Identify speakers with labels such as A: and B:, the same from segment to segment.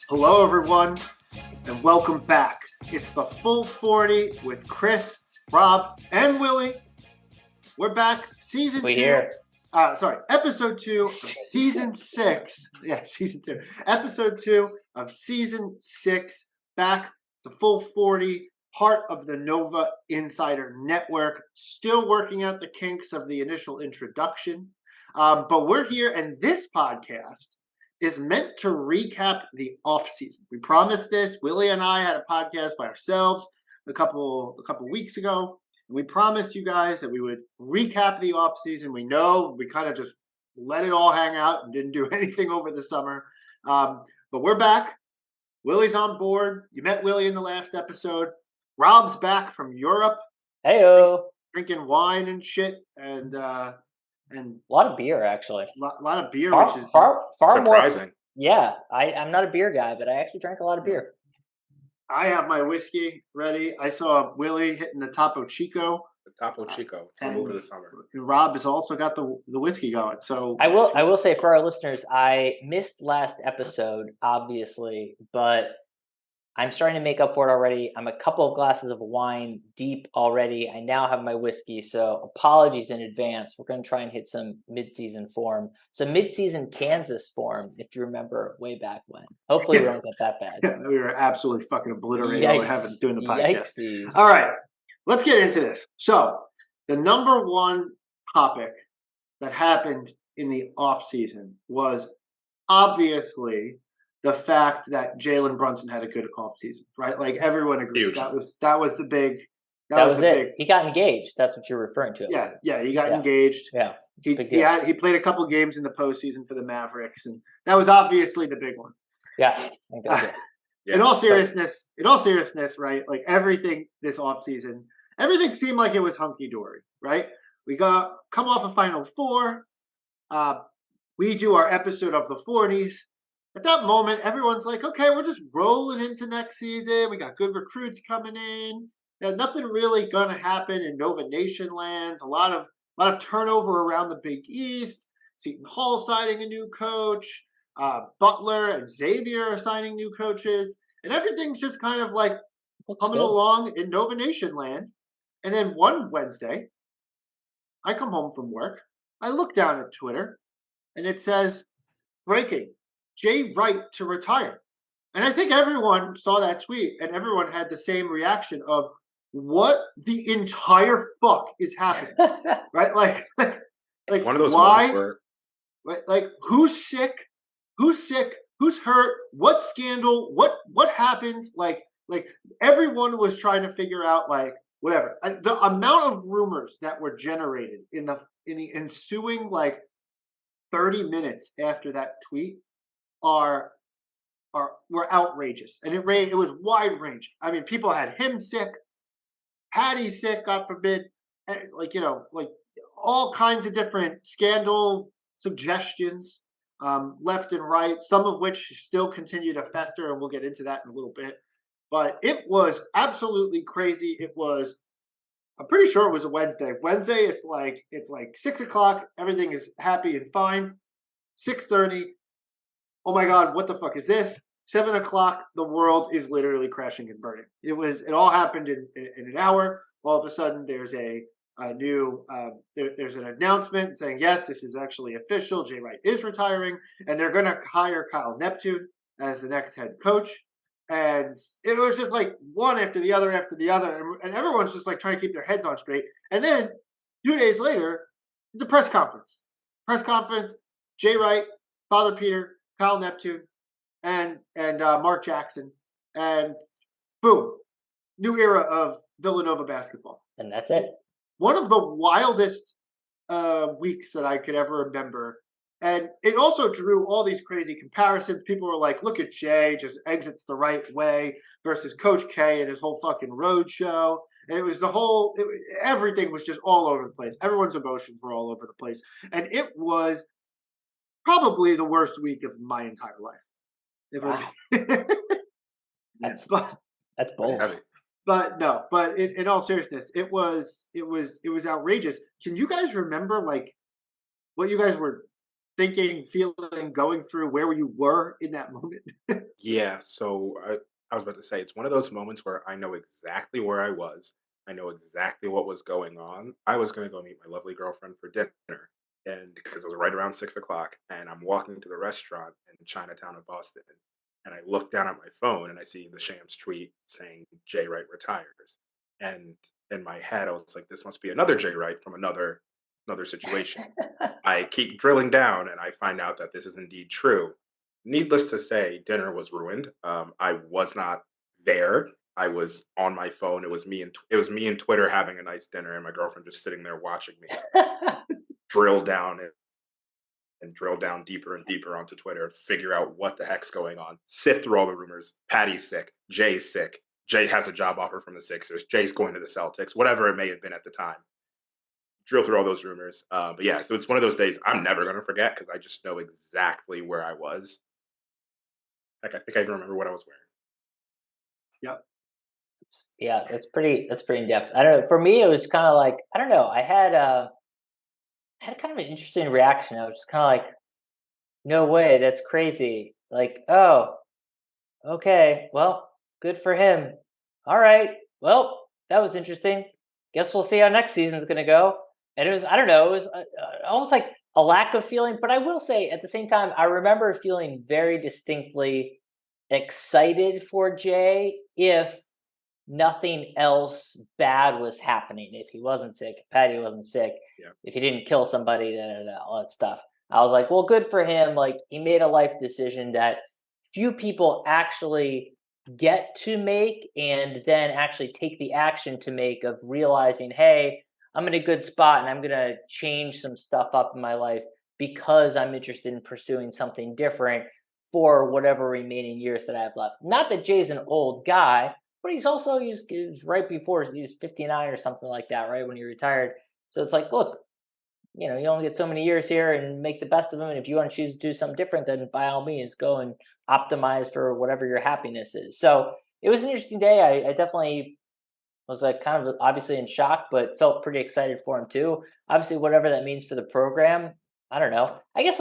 A: Hello, everyone, and welcome back. It's the Full 40 with Chris, Rob, and Willy. We're back, episode 2 of season 6. Yeah, season 2. Episode 2 of season 6. Back. It's a Full 40, part of the Nova Insider Network. Still working out the kinks of the initial introduction. But we're here, and this podcast is meant to recap the offseason. We promised this. Willy and I had a podcast by ourselves a couple weeks ago. And we promised you guys that we would recap the offseason. We know we kind of just let it all hang out and didn't do anything over the summer. But we're back. Willy's on board. You met Willy in the last episode. Rob's back from Europe.
B: Heyo.
A: Drinking wine and shit. And
B: a lot of beer, actually.
A: A lot of beer,
B: which is far
C: surprising.
B: More. Yeah, I'm not a beer guy, but I actually drank a lot of beer.
A: I have my whiskey ready. I saw Willy hitting the Topo Chico.
C: The Topo Chico over the summer.
A: And Rob has also got the whiskey going. So
B: I will say for our listeners, I missed last episode, obviously, but I'm starting to make up for it already. I'm a couple of glasses of wine deep already. I now have my whiskey, so apologies in advance. We're going to try and hit some mid-season form. Some mid-season Kansas form, if you remember way back when. Hopefully we don't get that bad.
A: Yeah, we were absolutely fucking obliterated while we're doing the podcast.
B: Yikesies.
A: All right, let's get into this. So the number one topic that happened in the offseason was obviously the fact that Jalen Brunson had a good offseason, right? Like everyone agreed.
C: Huge.
A: That was the big.
B: That was it. He got engaged. That's what you're referring to.
A: Yeah, he got engaged.
B: Yeah,
A: he played a couple games in the postseason for the Mavericks, and that was obviously the big one.
B: Yeah, I think that's it.
A: Yeah. In all seriousness, right? Like everything this offseason, everything seemed like it was hunky dory, right? We come off a Final Four. We do our episode of the 40s. At that moment, everyone's like, okay, we're just rolling into next season. We got good recruits coming in. And nothing really going to happen in Nova Nation land. A lot of turnover around the Big East. Seton Hall signing a new coach. Butler and Xavier are signing new coaches. And everything's just kind of like coming along in Nova Nation land. And then one Wednesday, I come home from work. I look down at Twitter, and it says, breaking. Jay Wright to retire. And I think everyone saw that tweet and everyone had the same reaction of what the entire fuck is happening. Right? Like
C: one of those
A: why?
C: Moments where...
A: Like who's sick? Who's hurt? What scandal? What happened? Like everyone was trying to figure out like whatever. The amount of rumors that were generated in the ensuing like 30 minutes after that tweet were outrageous, and it was wide range. I mean, people had him sick, Patty sick, God forbid, like all kinds of different scandal suggestions, left and right. Some of which still continue to fester, and we'll get into that in a little bit. But it was absolutely crazy. I'm pretty sure it was a Wednesday. Wednesday, it's like 6:00. Everything is happy and fine. 6:30. Oh my God, what the fuck is this? 7:00, the world is literally crashing and burning. It all happened in an hour. All of a sudden, there's a new, there's an announcement saying, yes, this is actually official. Jay Wright is retiring, and they're going to hire Kyle Neptune as the next head coach. And it was just like one after the other, and everyone's just like trying to keep their heads on straight. And then 2 days later, the press conference, Jay Wright, Father Peter, Kyle Neptune, and Mark Jackson, and boom, new era of Villanova basketball.
B: And that's it.
A: One of the wildest weeks that I could ever remember. And it also drew all these crazy comparisons. People were like, look at Jay, just exits the right way versus Coach K and his whole fucking road show. And it was everything was just all over the place. Everyone's emotions were all over the place. And it was probably the worst week of my entire life.
B: Wow. That's
A: but
B: bold.
C: Heavy.
A: but no, but in all seriousness, it was outrageous. Can you guys remember like what you guys were thinking, feeling, going through, where you were in that moment?
C: Yeah, so I was about to say it's one of those moments where I know exactly where I was. I know exactly what was going on. I was going to go meet my lovely girlfriend for dinner, and because it was right around 6 o'clock, and I'm walking to the restaurant in Chinatown of Boston, and I look down at my phone and I see the Shams tweet saying Jay Wright retires, and in my head I was like, this must be another Jay Wright from another situation. I keep drilling down and I find out that this is indeed true. Needless to say, dinner was ruined. I was not there. I was on my phone. It was me and Twitter having a nice dinner, and my girlfriend just sitting there watching me drill down and drill down deeper and deeper onto Twitter, figure out what the heck's going on, sift through all the rumors. Patty's sick. Jay's sick. Jay has a job offer from the Sixers. Jay's going to the Celtics. Whatever it may have been at the time, drill through all those rumors. But yeah, so it's one of those days I'm never going to forget because I just know exactly where I was. Like I think I can remember what I was wearing.
A: Yep.
B: That's pretty in depth. I don't know. For me, it was kind of like, I don't know. I had kind of an interesting reaction. I was just kind of like, no way, that's crazy. Like, oh, okay, well, good for him. All right, well, that was interesting. Guess we'll see how next season's going to go. And it was, I don't know, it was almost like a lack of feeling. But I will say at the same time, I remember feeling very distinctly excited for Jay if nothing else bad was happening. If he wasn't sick, if Patty wasn't sick, if he didn't kill somebody, all that stuff. I was like, well, good for him. Like, he made a life decision that few people actually get to make, and then actually take the action to make, of realizing, hey, I'm in a good spot and I'm going to change some stuff up in my life because I'm interested in pursuing something different for whatever remaining years that I have left. Not that Jay's an old guy, but he's right before he was 59 or something like that, right, when he retired. So it's like, look, you only get so many years here, and make the best of them. And if you want to choose to do something different, then by all means, go and optimize for whatever your happiness is. So it was an interesting day. I definitely was like kind of obviously in shock, but felt pretty excited for him too. Obviously, whatever that means for the program, I don't know. I guess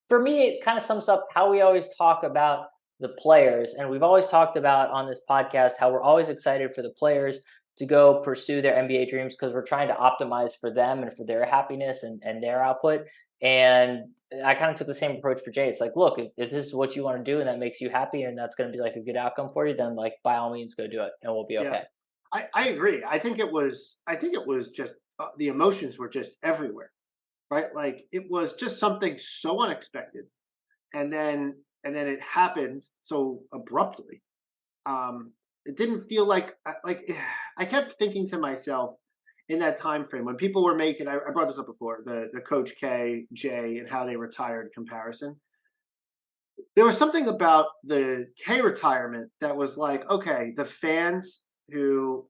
B: for me, it kind of sums up how we always talk about the players. And we've always talked about on this podcast how we're always excited for the players to go pursue their NBA dreams, because we're trying to optimize for them and for their happiness and their output. And I kind of took the same approach for Jay. It's like, look, if this is what you want to do and that makes you happy and that's going to be like a good outcome for you, then like by all means go do it and we'll be okay.
A: I agree. I think it was just the emotions were just everywhere, right? Like it was just something so unexpected, and then it happened so abruptly. It didn't feel like I kept thinking to myself in that time frame when people were making. I brought this up before, the Coach K, Jay, and how they retired comparison. There was something about the K retirement that was like, okay, the fans who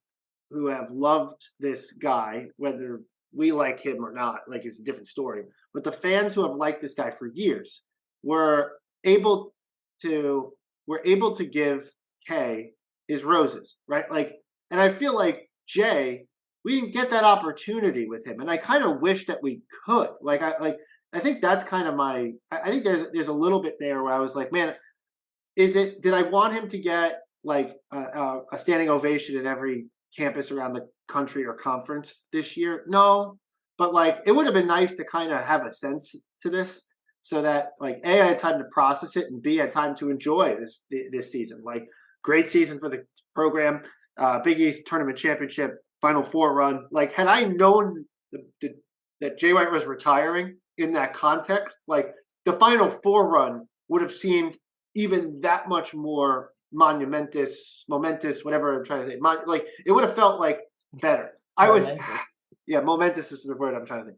A: have loved this guy, whether we like him or not, like it's a different story. But the fans who have liked this guy for years were able to give K his roses, right? Like, and I feel like Jay, we didn't get that opportunity with him, and I kind of wish that we could. I think that's kind of my. I think there's a little bit there where I was like, man, did I want him to get like a standing ovation in every campus around the country or conference this year? No, but like it would have been nice to kind of have a sense to this, so that like A, I had time to process it, and B, I had time to enjoy this season. Like great season for the program, Big East tournament championship, Final Four run. Like had I known that Jay Wright was retiring in that context, like the Final Four run would have seemed even that much more momentous, whatever I'm trying to say. Like it would have felt like better. Momentous is the word I'm trying to think.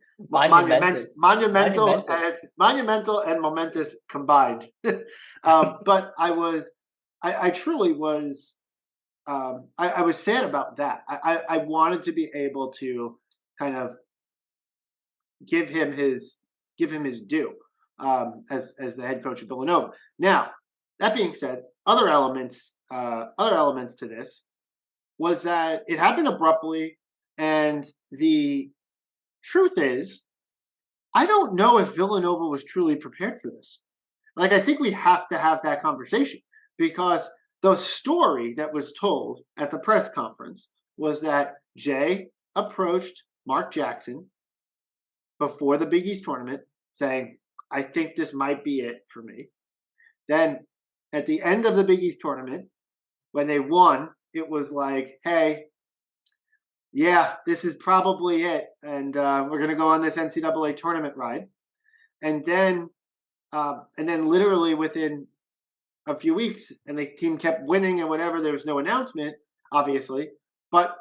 A: Monumental and momentous combined. But I truly was I was sad about that. I wanted to be able to kind of give him his due as the head coach of Villanova. Now, that being said, other elements to this was that it happened abruptly, and the truth is, I don't know if Villanova was truly prepared for this. Like, I think we have to have that conversation, because the story that was told at the press conference was that Jay approached Mark Jackson before the Big East tournament saying, I think this might be it for me. Then at the end of the Big East tournament, when they won, it was like, hey, yeah, this is probably it. And we're going to go on this NCAA tournament ride. And then literally within a few weeks, and the team kept winning and whatever, there was no announcement, obviously. But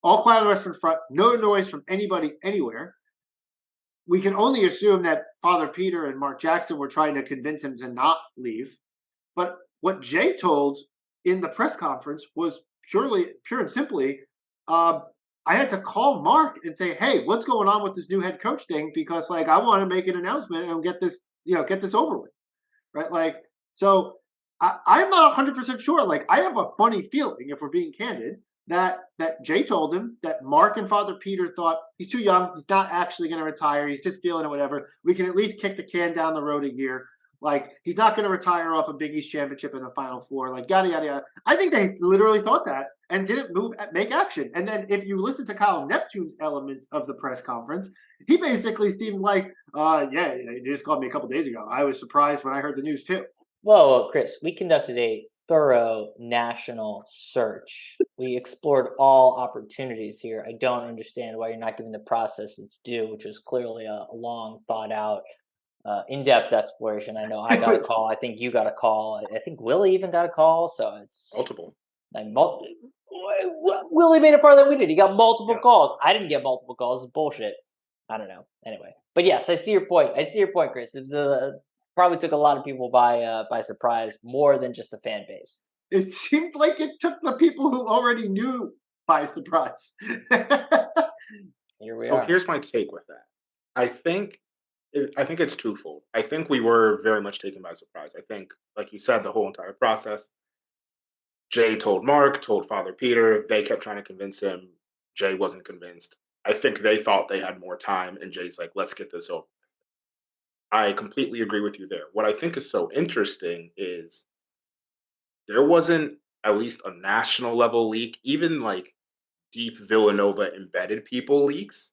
A: all quiet on the Western Front, no noise from anybody anywhere. We can only assume that Father Peter and Mark Jackson were trying to convince him to not leave. But what Jay told in the press conference was pure and simply, I had to call Mark and say, hey, what's going on with this new head coach thing? Because like, I want to make an announcement and get this over with. Right. Like, so I'm not 100% sure. Like, I have a funny feeling, if we're being candid, that Jay told him that Mark and Father Peter thought he's too young. He's not actually going to retire. He's just feeling it, whatever. We can at least kick the can down the road a year. Like, he's not going to retire off a Big East championship in the Final Four. Like, yada, yada, yada. I think they literally thought that and didn't make action. And then if you listen to Kyle Neptune's elements of the press conference, he basically seemed like, yeah, you just called me a couple days ago. I was surprised when I heard the news too.
B: Well, Chris, we conducted a thorough national search. We explored all opportunities here. I don't understand why you're not giving the process its due, which was clearly a long, thought out, in-depth exploration. I know I got a call. I think you got a call. I think Willy even got a call. So it's
C: multiple.
B: Willy made it farther than we did. He got multiple calls. I didn't get multiple calls. It's bullshit. I don't know. Anyway, but yes, I see your point. Chris. It was probably took a lot of people by surprise, more than just the fan base.
A: It seemed like it took the people who already knew by surprise.
B: Here we
C: are.
B: So
C: here's my take with that. I think it's twofold. I think we were very much taken by surprise. I think, like you said, the whole entire process. Jay told Mark, told Father Peter. They kept trying to convince him. Jay wasn't convinced. I think they thought they had more time, and Jay's like, let's get this over. I completely agree with you there. What I think is so interesting is there wasn't at least a national level leak, even like deep Villanova embedded people leaks,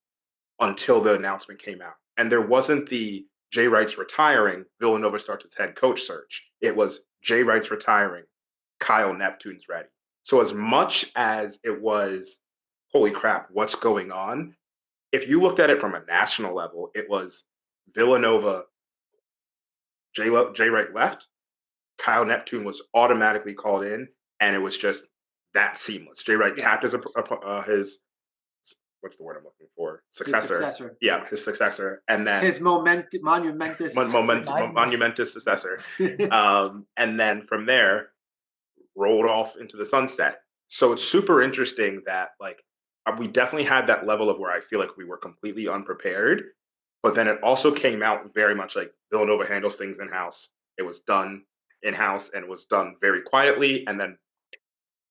C: until the announcement came out. And there wasn't the Jay Wright's retiring, Villanova starts its head coach search. It was Jay Wright's retiring, Kyle Neptune's ready. So as much as it was, holy crap, what's going on? If you looked at it from a national level, it was Villanova, Jay Wright left, Kyle Neptune was automatically called in, and it was just that seamless. Jay Wright tapped his what's the word I'm looking for? Successor. Yeah, his successor, and then
A: his monumentous
C: successor. And then from there, rolled off into the sunset. So it's super interesting that like we definitely had that level of where I feel like we were completely unprepared, but then it also came out very much like Villanova handles things in-house. It was done in-house and it was done very quietly, and then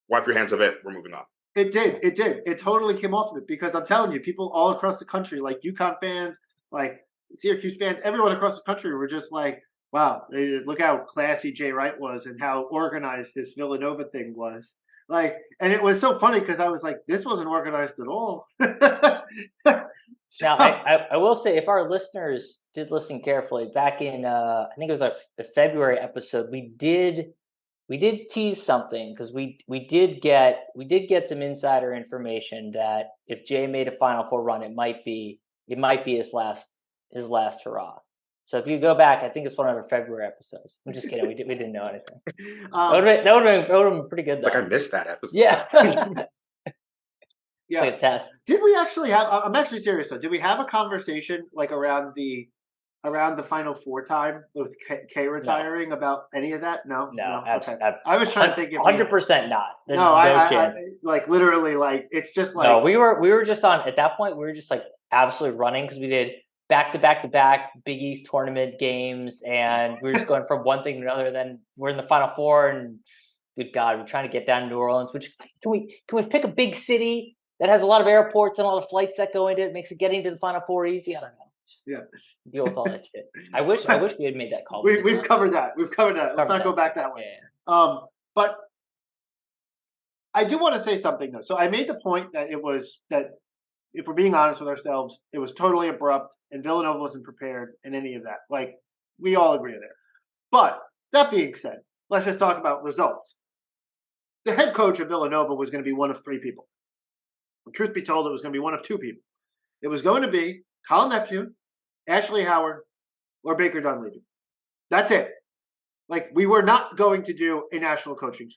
C: wipe your hands of it, we're moving on.
A: It did. It totally came off of it, because I'm telling you, people all across the country, like UConn fans, like Syracuse fans, everyone across the country were just like, wow, look how classy Jay Wright was and how organized this Villanova thing was. Like, and it was so funny because I was like, this wasn't organized at all.
B: Now, I will say, if our listeners did listen carefully, back in I think it was our February episode, we did tease something, because we did get some insider information that if Jay made a Final Four run, it might be his last hurrah. So if you go back, I think it's one of our February episodes. I'm just kidding. We didn't know anything. That would have been pretty good, though.
C: Like, I missed that episode.
B: Yeah.
A: Yeah.
B: It's like a test.
A: Did we actually have? I'm actually serious though. Did we have a conversation like around the around the Final Four time with K retiring about any of that? No. Okay. I was trying to think.
B: 100% not. There's
A: no
B: chance.
A: Like literally, like it's just like
B: no. We were just on at that point. We were just like absolutely running because we did back to Big East tournament games, and we were just going from one thing to another. Then we're in the Final Four, and good God, we're trying to get down to New Orleans. Which can we pick a big city that has a lot of airports and a lot of flights that go into it, makes it getting to the Final Four easy? I don't know. Just deal with all that shit. I wish we had made that call.
A: We've covered that. Let's not go back that way. Yeah. But I do want to say something though. So I made the point that if we're being honest with ourselves, it was totally abrupt, and Villanova wasn't prepared in any of that. Like we all agree there. But that being said, let's just talk about results. The head coach of Villanova was going to be one of three people. Truth be told, it was going to be one of two people. It was going to be Kyle Neptune, Ashley Howard, or Baker Dunleavy. That's it. Like, we were not going to do a national coaching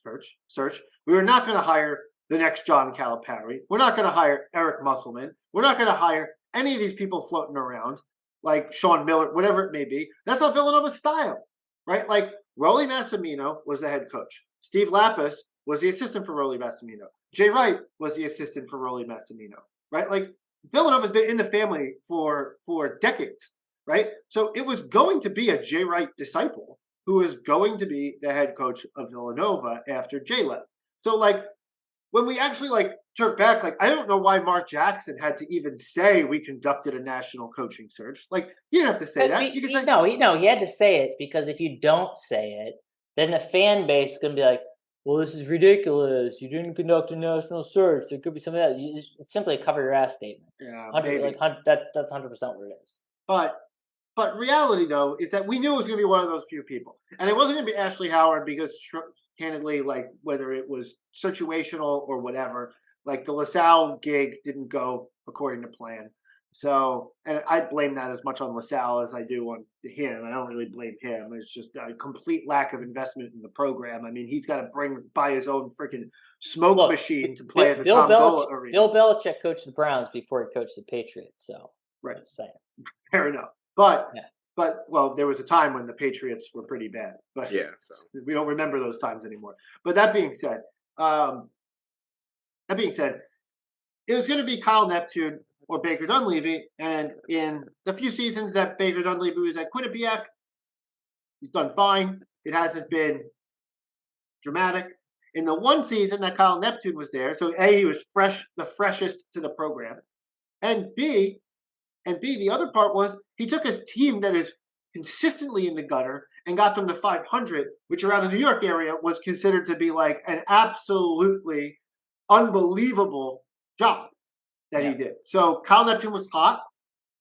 A: search. We were not going to hire the next John Calipari. We're not going to hire Eric Musselman. We're not going to hire any of these people floating around, like Sean Miller, whatever it may be. That's not Villanova's style, right? Like, Rolly Massimino was the head coach. Steve Lapis was the assistant for Rolly Massimino. Jay Wright was the assistant for Rolly Massimino, right? Like, Villanova's been in the family for decades, right? So it was going to be a Jay Wright disciple who was going to be the head coach of Villanova after Jay left. So, like, when we actually, like, took back, like, I don't know why Mark Jackson had to even say we conducted a national coaching search. Like, you didn't have to say that. You could say,
B: no, he had to say it, because if you don't say it, then the fan base is going to be like, well, this is ridiculous. You didn't conduct a national search. There could be something else. It's simply a cover your ass statement.
A: Yeah,
B: that's 100% what it is.
A: But reality, though, is that we knew it was going to be one of those few people. And it wasn't going to be Ashley Howard because, candidly, like, whether it was situational or whatever, like, the LaSalle gig didn't go according to plan. So, and I blame that as much on LaSalle as I do on him. I don't really blame him. It's just a complete lack of investment in the program. I mean, he's got to buy his own freaking smoke machine to play at the Tom Gola Arena.
B: Bill Belichick coached the Browns before he coached the Patriots. So,
A: right.
B: Just saying.
A: Fair enough. But well, there was a time when the Patriots were pretty bad. But we don't remember those times anymore. But that being said, it was going to be Kyle Neptune or Baker Dunleavy, and in the few seasons that Baker Dunleavy was at Quinnipiac, he's done fine. It hasn't been dramatic. In the one season that Kyle Neptune was there, so A, he was the freshest to the program, and B, the other part was he took his team that is consistently in the gutter and got them to 500, which around the New York area was considered to be like an absolutely unbelievable job that he did. So Kyle Neptune was hot.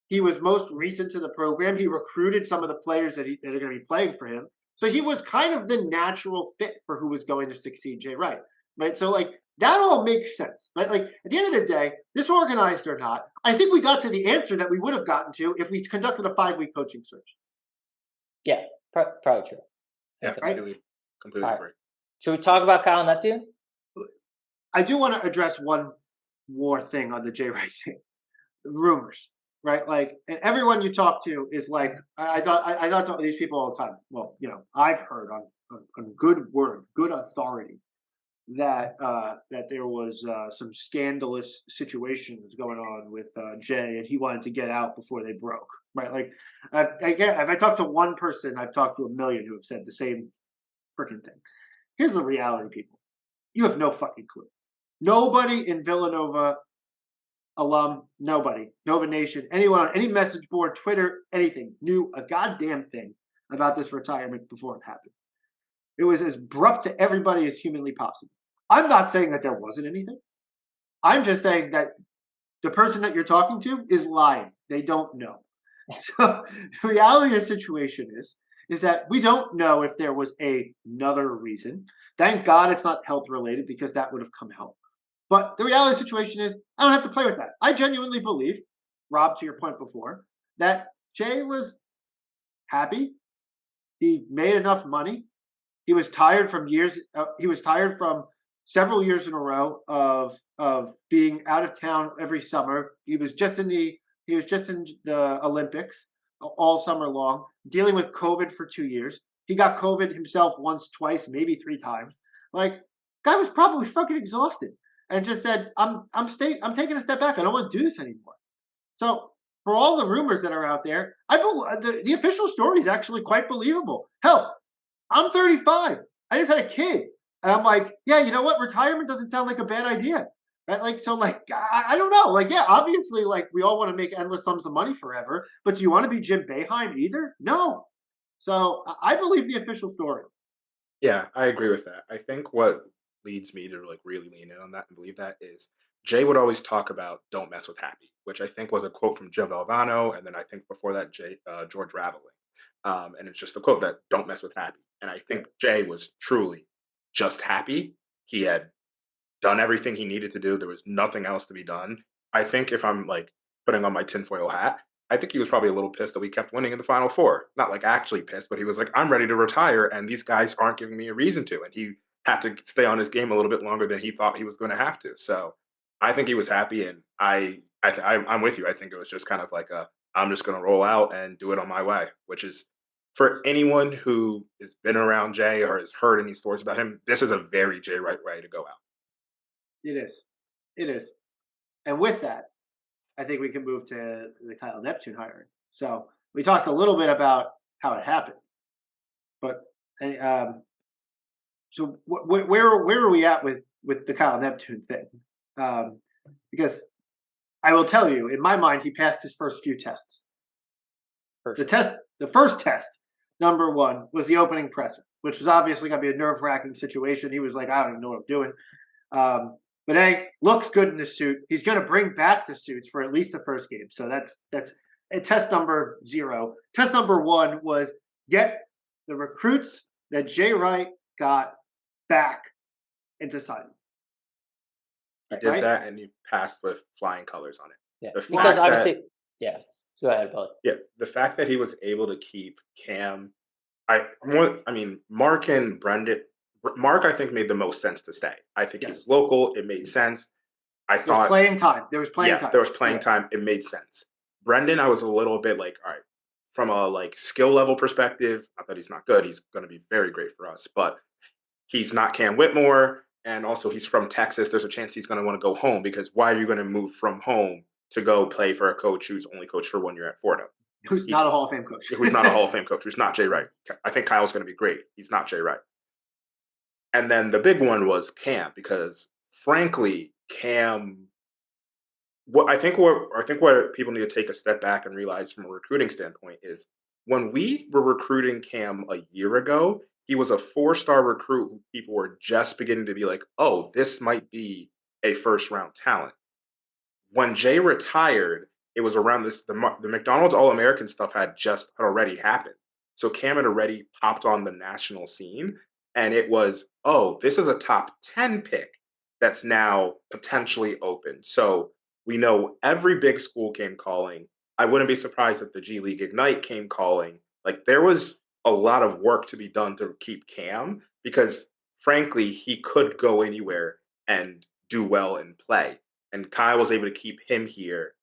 A: He was most recent to the program. He recruited some of the players that are going to be playing for him. So he was kind of the natural fit for who was going to succeed Jay Wright, right? So, like, that all makes sense, right? Like, at the end of the day, disorganized or not, I think we got to the answer that we would have gotten to if we conducted a 5-week coaching search.
B: Yeah, probably true.
C: Yeah, completely agree.
B: Should we talk about Kyle Neptune?
A: I do want to address one more thing on the Jay Wright thing. Rumors, right? Like, and everyone you talk to is like, I thought to these people all the time. Well, you know, I've heard on good word, good authority, that there was some scandalous situations going on with Jay, and he wanted to get out before they broke, right? Like, if I talked to one person, I've talked to a million who have said the same freaking thing. Here's the reality, people. You have no fucking clue. Nobody in Villanova alum, nobody, Nova Nation, anyone on any message board, Twitter, anything, knew a goddamn thing about this retirement before it happened. It was as abrupt to everybody as humanly possible. I'm not saying that there wasn't anything. I'm just saying that the person that you're talking to is lying. They don't know. So the reality of the situation is that we don't know if there was another reason. Thank God it's not health related, because that would have come out. But the reality of the situation is I don't have to play with that. I genuinely believe, Rob, to your point before, that Jay was happy. He made enough money. He was tired from several years in a row of being out of town every summer. He was just in the Olympics. all summer long, dealing with COVID for 2 years. He got COVID himself once, twice, maybe 3 times. Like, guy was probably fucking exhausted and just said, I'm taking a step back. I don't want to do this anymore. So for all the rumors that are out there, the official story is actually quite believable. Hell, I'm 35. I just had a kid. And I'm like, yeah, you know what? Retirement doesn't sound like a bad idea. Right? Like, so like, I don't know. Like, yeah, obviously, like we all want to make endless sums of money forever, but do you want to be Jim Boeheim either? No. So I believe the official story.
C: Yeah, I agree with that. I think what leads me to like really lean in on that and believe that is Jay would always talk about "Don't mess with Happy," which I think was a quote from Joe Valvano, and then I think before that George Raveling, and it's just a quote that "Don't mess with Happy." And I think Jay was truly just happy. He had done everything he needed to do. There was nothing else to be done. I think if I'm like putting on my tinfoil hat, I think he was probably a little pissed that we kept winning in the Final Four. Not like actually pissed, but he was like, I'm ready to retire, and these guys aren't giving me a reason to. And he had to stay on his game a little bit longer than he thought he was going to have to. So I think he was happy, and I'm with you. I think it was just kind of like I'm just going to roll out and do it on my way, which is for anyone who has been around Jay or has heard any stories about him, this is a very Jay Wright way to go out.
A: It is. It is. And with that, I think we can move to the Kyle Neptune hiring. So we talked a little bit about how it happened, but so where are we at with the Kyle Neptune thing? Because I will tell you, in my mind, he passed his first few tests. The first test, number one, was the opening presser, which was obviously going to be a nerve-wracking situation. He was like, I don't even know what I'm doing. But hey, looks good in the suit. He's going to bring back the suits for at least the first game. So that's test number 0. Test number 1 was get the recruits that Jay Wright got back into signing.
C: He did that, and he passed with flying colors on it.
B: Yeah, because obviously, yeah. Go ahead, Billy.
C: Yeah, the fact that he was able to keep Cam, Mark and Brendan. Mark, I think, made the most sense to stay. I think he's local. It made sense. I thought
A: there was playing time.
C: There was playing time. It made sense. Brendan, I was a little bit like, all right, from a like skill level perspective, not that he's not good. He's going to be very great for us, but he's not Cam Whitmore, and also he's from Texas. There's a chance he's going to want to go home because why are you going to move from home to go play for a coach who's only coached for 1 year at Fordham?
A: Who's not a Hall of Fame coach.
C: Who's not a Hall of Fame coach. Who's not Jay Wright. I think Kyle's going to be great. He's not Jay Wright. And then the big one was Cam, because frankly, Cam, what people need to take a step back and realize from a recruiting standpoint is when we were recruiting Cam a year ago, he was a 4-star recruit who people were just beginning to be like, oh, this might be a first-round talent. When Jay retired, it was around the McDonald's All-American stuff had already happened. So Cam had already popped on the national scene. And it was, oh, this is a top 10 pick that's now potentially open. So we know every big school came calling. I wouldn't be surprised if the G League Ignite came calling. Like, there was a lot of work to be done to keep Cam because, frankly, he could go anywhere and do well and play. And Kyle was able to keep him here.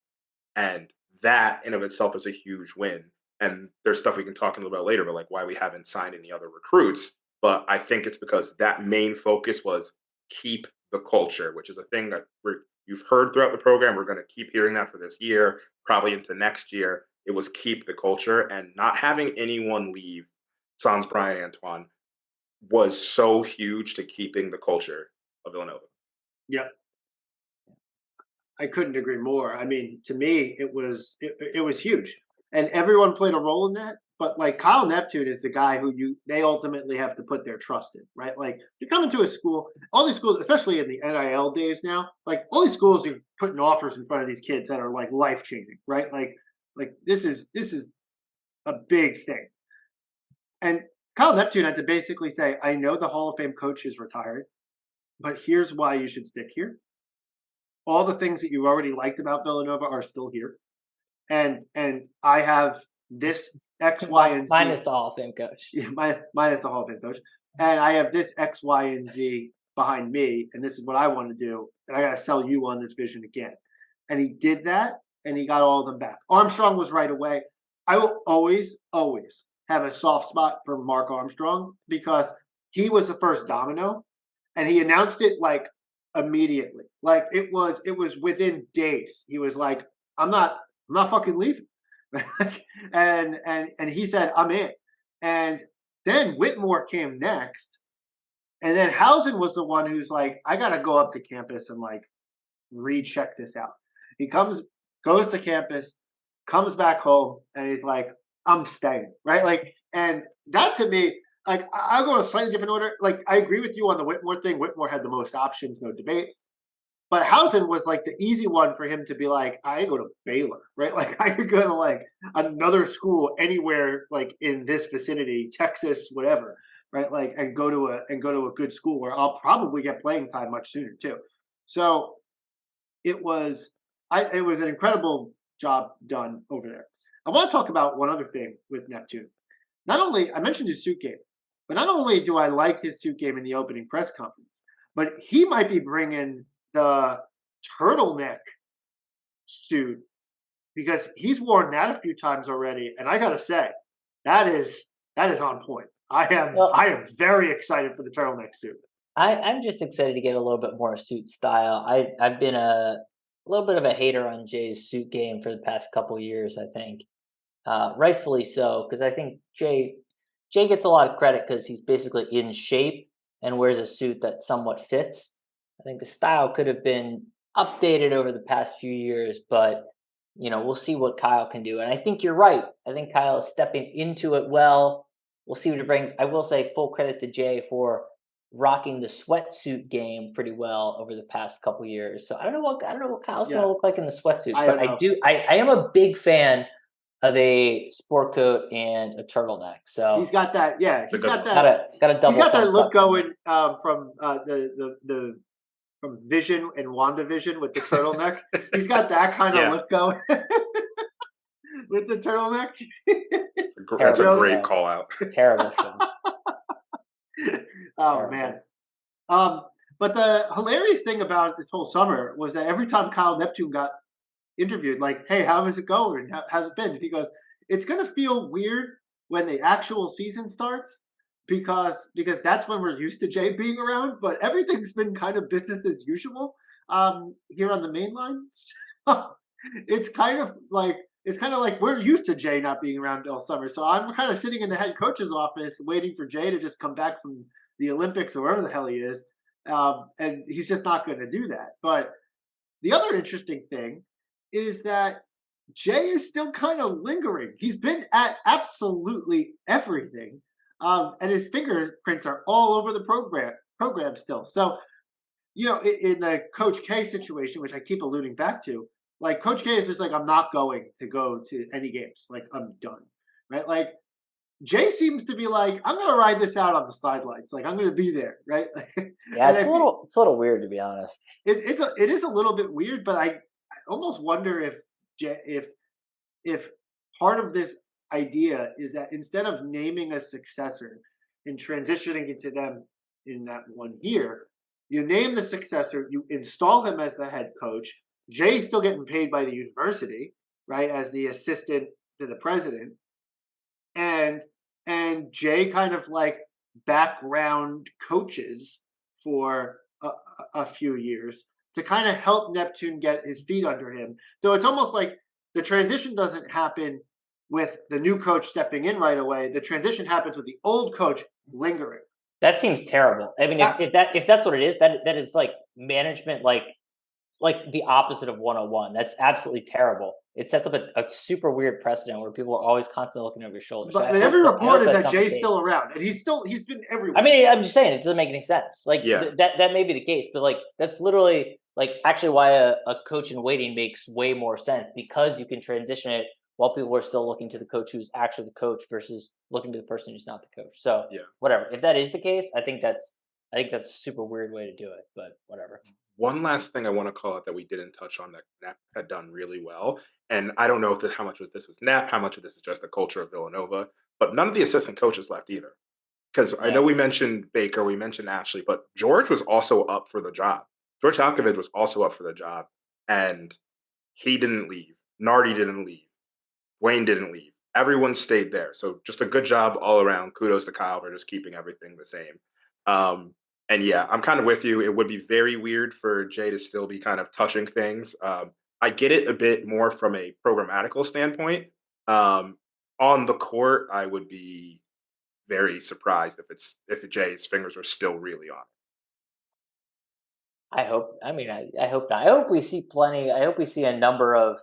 C: And that in of itself is a huge win. And there's stuff we can talk a little about later, but like why we haven't signed any other recruits. But I think it's because that main focus was keep the culture, which is a thing that you've heard throughout the program. We're going to keep hearing that for this year, probably into next year. It was keep the culture, and not having anyone leave, sans Brian Antoine, was so huge to keeping the culture of Villanova.
A: Yep. I couldn't agree more. I mean, to me, it was huge, and everyone played a role in that. But like Kyle Neptune is the guy who they ultimately have to put their trust in, right? Like you come into a school, all these schools, especially in the NIL days now, like all these schools are putting offers in front of these kids that are like life changing, right? Like this is a big thing. And Kyle Neptune had to basically say, I know the Hall of Fame coach is retired, but here's why you should stick here. All the things that you already liked about Villanova are still here. And I have this X, Y, and Z.
B: Minus the Hall of Fame coach.
A: Yeah, minus the Hall of Fame coach. And I have this X, Y, and Z behind me, and this is what I want to do. And I got to sell you on this vision again. And he did that, and he got all of them back. Armstrong was right away. I will always, always have a soft spot for Mark Armstrong because he was the first domino, and he announced it like immediately. Like it was within days. He was like, I'm not fucking leaving," and he said, "I'm in," and then Whitmore came next, and then Housen was the one who's like, "I got to go up to campus and like recheck this out." He goes to campus, comes back home, and he's like, "I'm staying," right? Like, and that to me, like, I'll go in a slightly different order. Like, I agree with you on the Whitmore thing. Whitmore had the most options, no debate. But Housen was like the easy one for him to be like, I go to Baylor, right? Like, I could go to like another school anywhere, like in this vicinity, Texas, whatever, right? Like, and go to a good school where I'll probably get playing time much sooner too. So it was it was an incredible job done over there. I want to talk about one other thing with Neptune. Not only I mentioned his suit game, but not only do I like his suit game in the opening press conference, but he might be bringing the turtleneck suit because he's worn that a few times already, and I gotta say that is on point.
B: Well,
A: I am very excited for the turtleneck suit.
B: I'm just excited to get a little bit more suit style. I've been a little bit of a hater on Jay's suit game for the past couple years. I think, rightfully so, because I think Jay gets a lot of credit because he's basically in shape and wears a suit that somewhat fits. I think the style could have been updated over the past few years, but we'll see what Kyle can do. And I think you're right. I think Kyle is stepping into it well. We'll see what it brings. I will say full credit to Jay for rocking the sweatsuit game pretty well over the past couple years. So I don't know what Kyle's going
A: Yeah,
B: to look like in the sweatsuit,
A: I
B: but
A: don't
B: I
A: know.
B: do I am a big fan of a sport coat and a turtleneck.
A: He's
B: So
A: got that. Yeah,
C: It's a
A: he's
C: good
A: got
C: look.
A: that.
B: got a
A: He's
B: double
A: got that
B: thumbs
A: look
B: up from me.
A: going from the from Vision and WandaVision with the turtleneck. He's got that kind of
C: Yeah,
A: look going with the turtleneck.
C: that's a
B: Terrible
A: Joe,
C: great
B: show.
C: call out.
B: Terrible show.
A: oh man.
B: Terrible.
A: Um, but the hilarious thing about this whole summer was that every time Kyle Neptune got interviewed, like, "Hey, how is it going? How's it been?" And he goes, "It's gonna feel weird when the actual season starts because that's when we're used to Jay being around. But everything's been kind of business as usual here on the main line. So it's kind of like we're used to Jay not being around all summer. So I'm kind of sitting in the head coach's office waiting for Jay to just come back from the Olympics or wherever the hell he is, and he's just not going to do that. But the other interesting thing is that Jay is still kind of lingering. He's been at absolutely everything, and his fingerprints are all over the program still. So in the Coach K situation, which I keep alluding back to, like Coach K is just like, I'm not going to go to any games. Like I'm done, right? Like Jay seems to be like, I'm going to ride this out on the sidelines. Like I'm going to be there, right?
B: Yeah,
A: and
B: it's a little weird to be honest.
A: it is a little bit weird, but I almost wonder if part of this idea is that instead of naming a successor and transitioning into them in that 1 year, you name the successor, you install him as the head coach. Jay's still getting paid by the university, right, as the assistant to the president, and Jay kind of like background coaches for a few years to kind of help Neptune get his feet under him. So it's almost like the transition doesn't happen with the new coach stepping in right away. The transition happens with the old coach lingering.
B: That seems terrible. I mean,
A: Uh,
B: if that's what it is, that is like management, like the opposite of 101. That's absolutely terrible. It sets up a super weird precedent where people are always constantly looking over your shoulder. So
A: but every
B: I
A: report
B: hope
A: is
B: that's
A: that
B: not the
A: Jay's
B: case.
A: still around, and he's been everywhere.
B: I mean, I'm just saying it doesn't make any sense. Like
C: Yeah.
B: that may be the case, but like that's literally like actually why a coach in waiting makes way more sense because you can transition it while people are still looking to the coach who's actually the coach versus looking to the person who's not the coach. So
C: Yeah.
B: whatever. If that is the case, I think that's a super weird way to do it, but whatever.
C: One last thing I want to call out that we didn't touch on that Knapp had done really well, and I don't know if how much of this was Knapp, how much of this is just the culture of Villanova, but none of the assistant coaches left either. Because I
B: Yeah.
C: know we mentioned Baker, we mentioned Ashley, but George was also up for the job. George Halkovich was also up for the job, and he didn't leave. Nardi didn't leave. Wayne didn't leave. everyone stayed there. So just a good job all around. Kudos to Kyle for just keeping everything the same. And yeah, I'm kind of with you. It would be very weird for Jay to still be kind of touching things. I get it a bit more from a programmatical standpoint. Um, on the court, I would be very surprised if Jay's fingers are still really on.
B: I hope. I mean, I hope not. I hope we see plenty. I hope we see a number of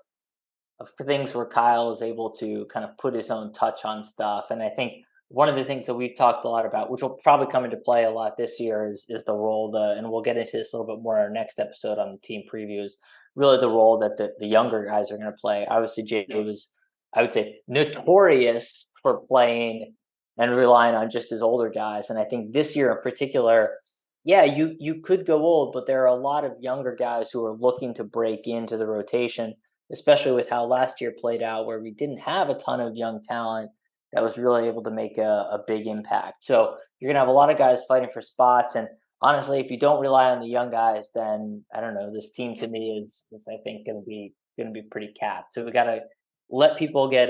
B: things where Kyle is able to kind of put his own touch on stuff. And I think one of the things that we've talked a lot about, which will probably come into play a lot this year, is the role and we'll get into this a little bit more in our next episode on the team previews. Really, the role that the younger guys are going to play. Obviously, Jay was, I would say, notorious for playing and relying on just his older guys. And I think this year in particular, yeah, you could go old, but there are a lot of younger guys who are looking to break into the rotation, especially with how last year played out, where we didn't have a ton of young talent that was really able to make a big impact. So you're going to have a lot of guys fighting for spots. And honestly, if you don't rely on the young guys, then I don't know, this team to me is I think going to be pretty capped. So we got to let people get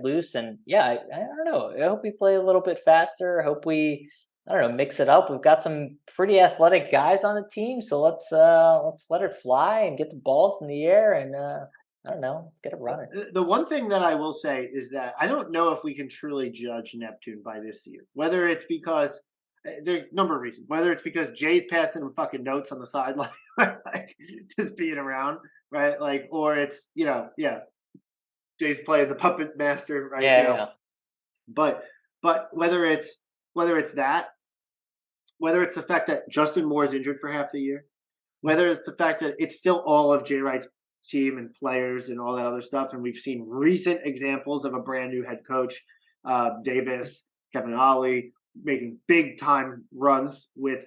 B: loose. And yeah, I don't know. I hope we play a little bit faster. I hope we, I don't know, mix it up. We've got some pretty athletic guys on the team, so let's let it fly and get the balls in the air and I don't know, let's get it running.
A: The one thing that I will say is that I don't know if we can truly judge Neptune by this year. Whether it's because there are a number of reasons. Whether it's because Jay's passing him fucking notes on the sideline, like just being around, right? Like, or it's Jay's playing the puppet master, right?
B: Yeah.
A: But whether it's that, whether it's the fact that Justin Moore is injured for half the year, whether it's the fact that it's still all of Jay Wright's team and players and all that other stuff, and we've seen recent examples of a brand new head coach, Davis, Kevin Ollie, making big time runs with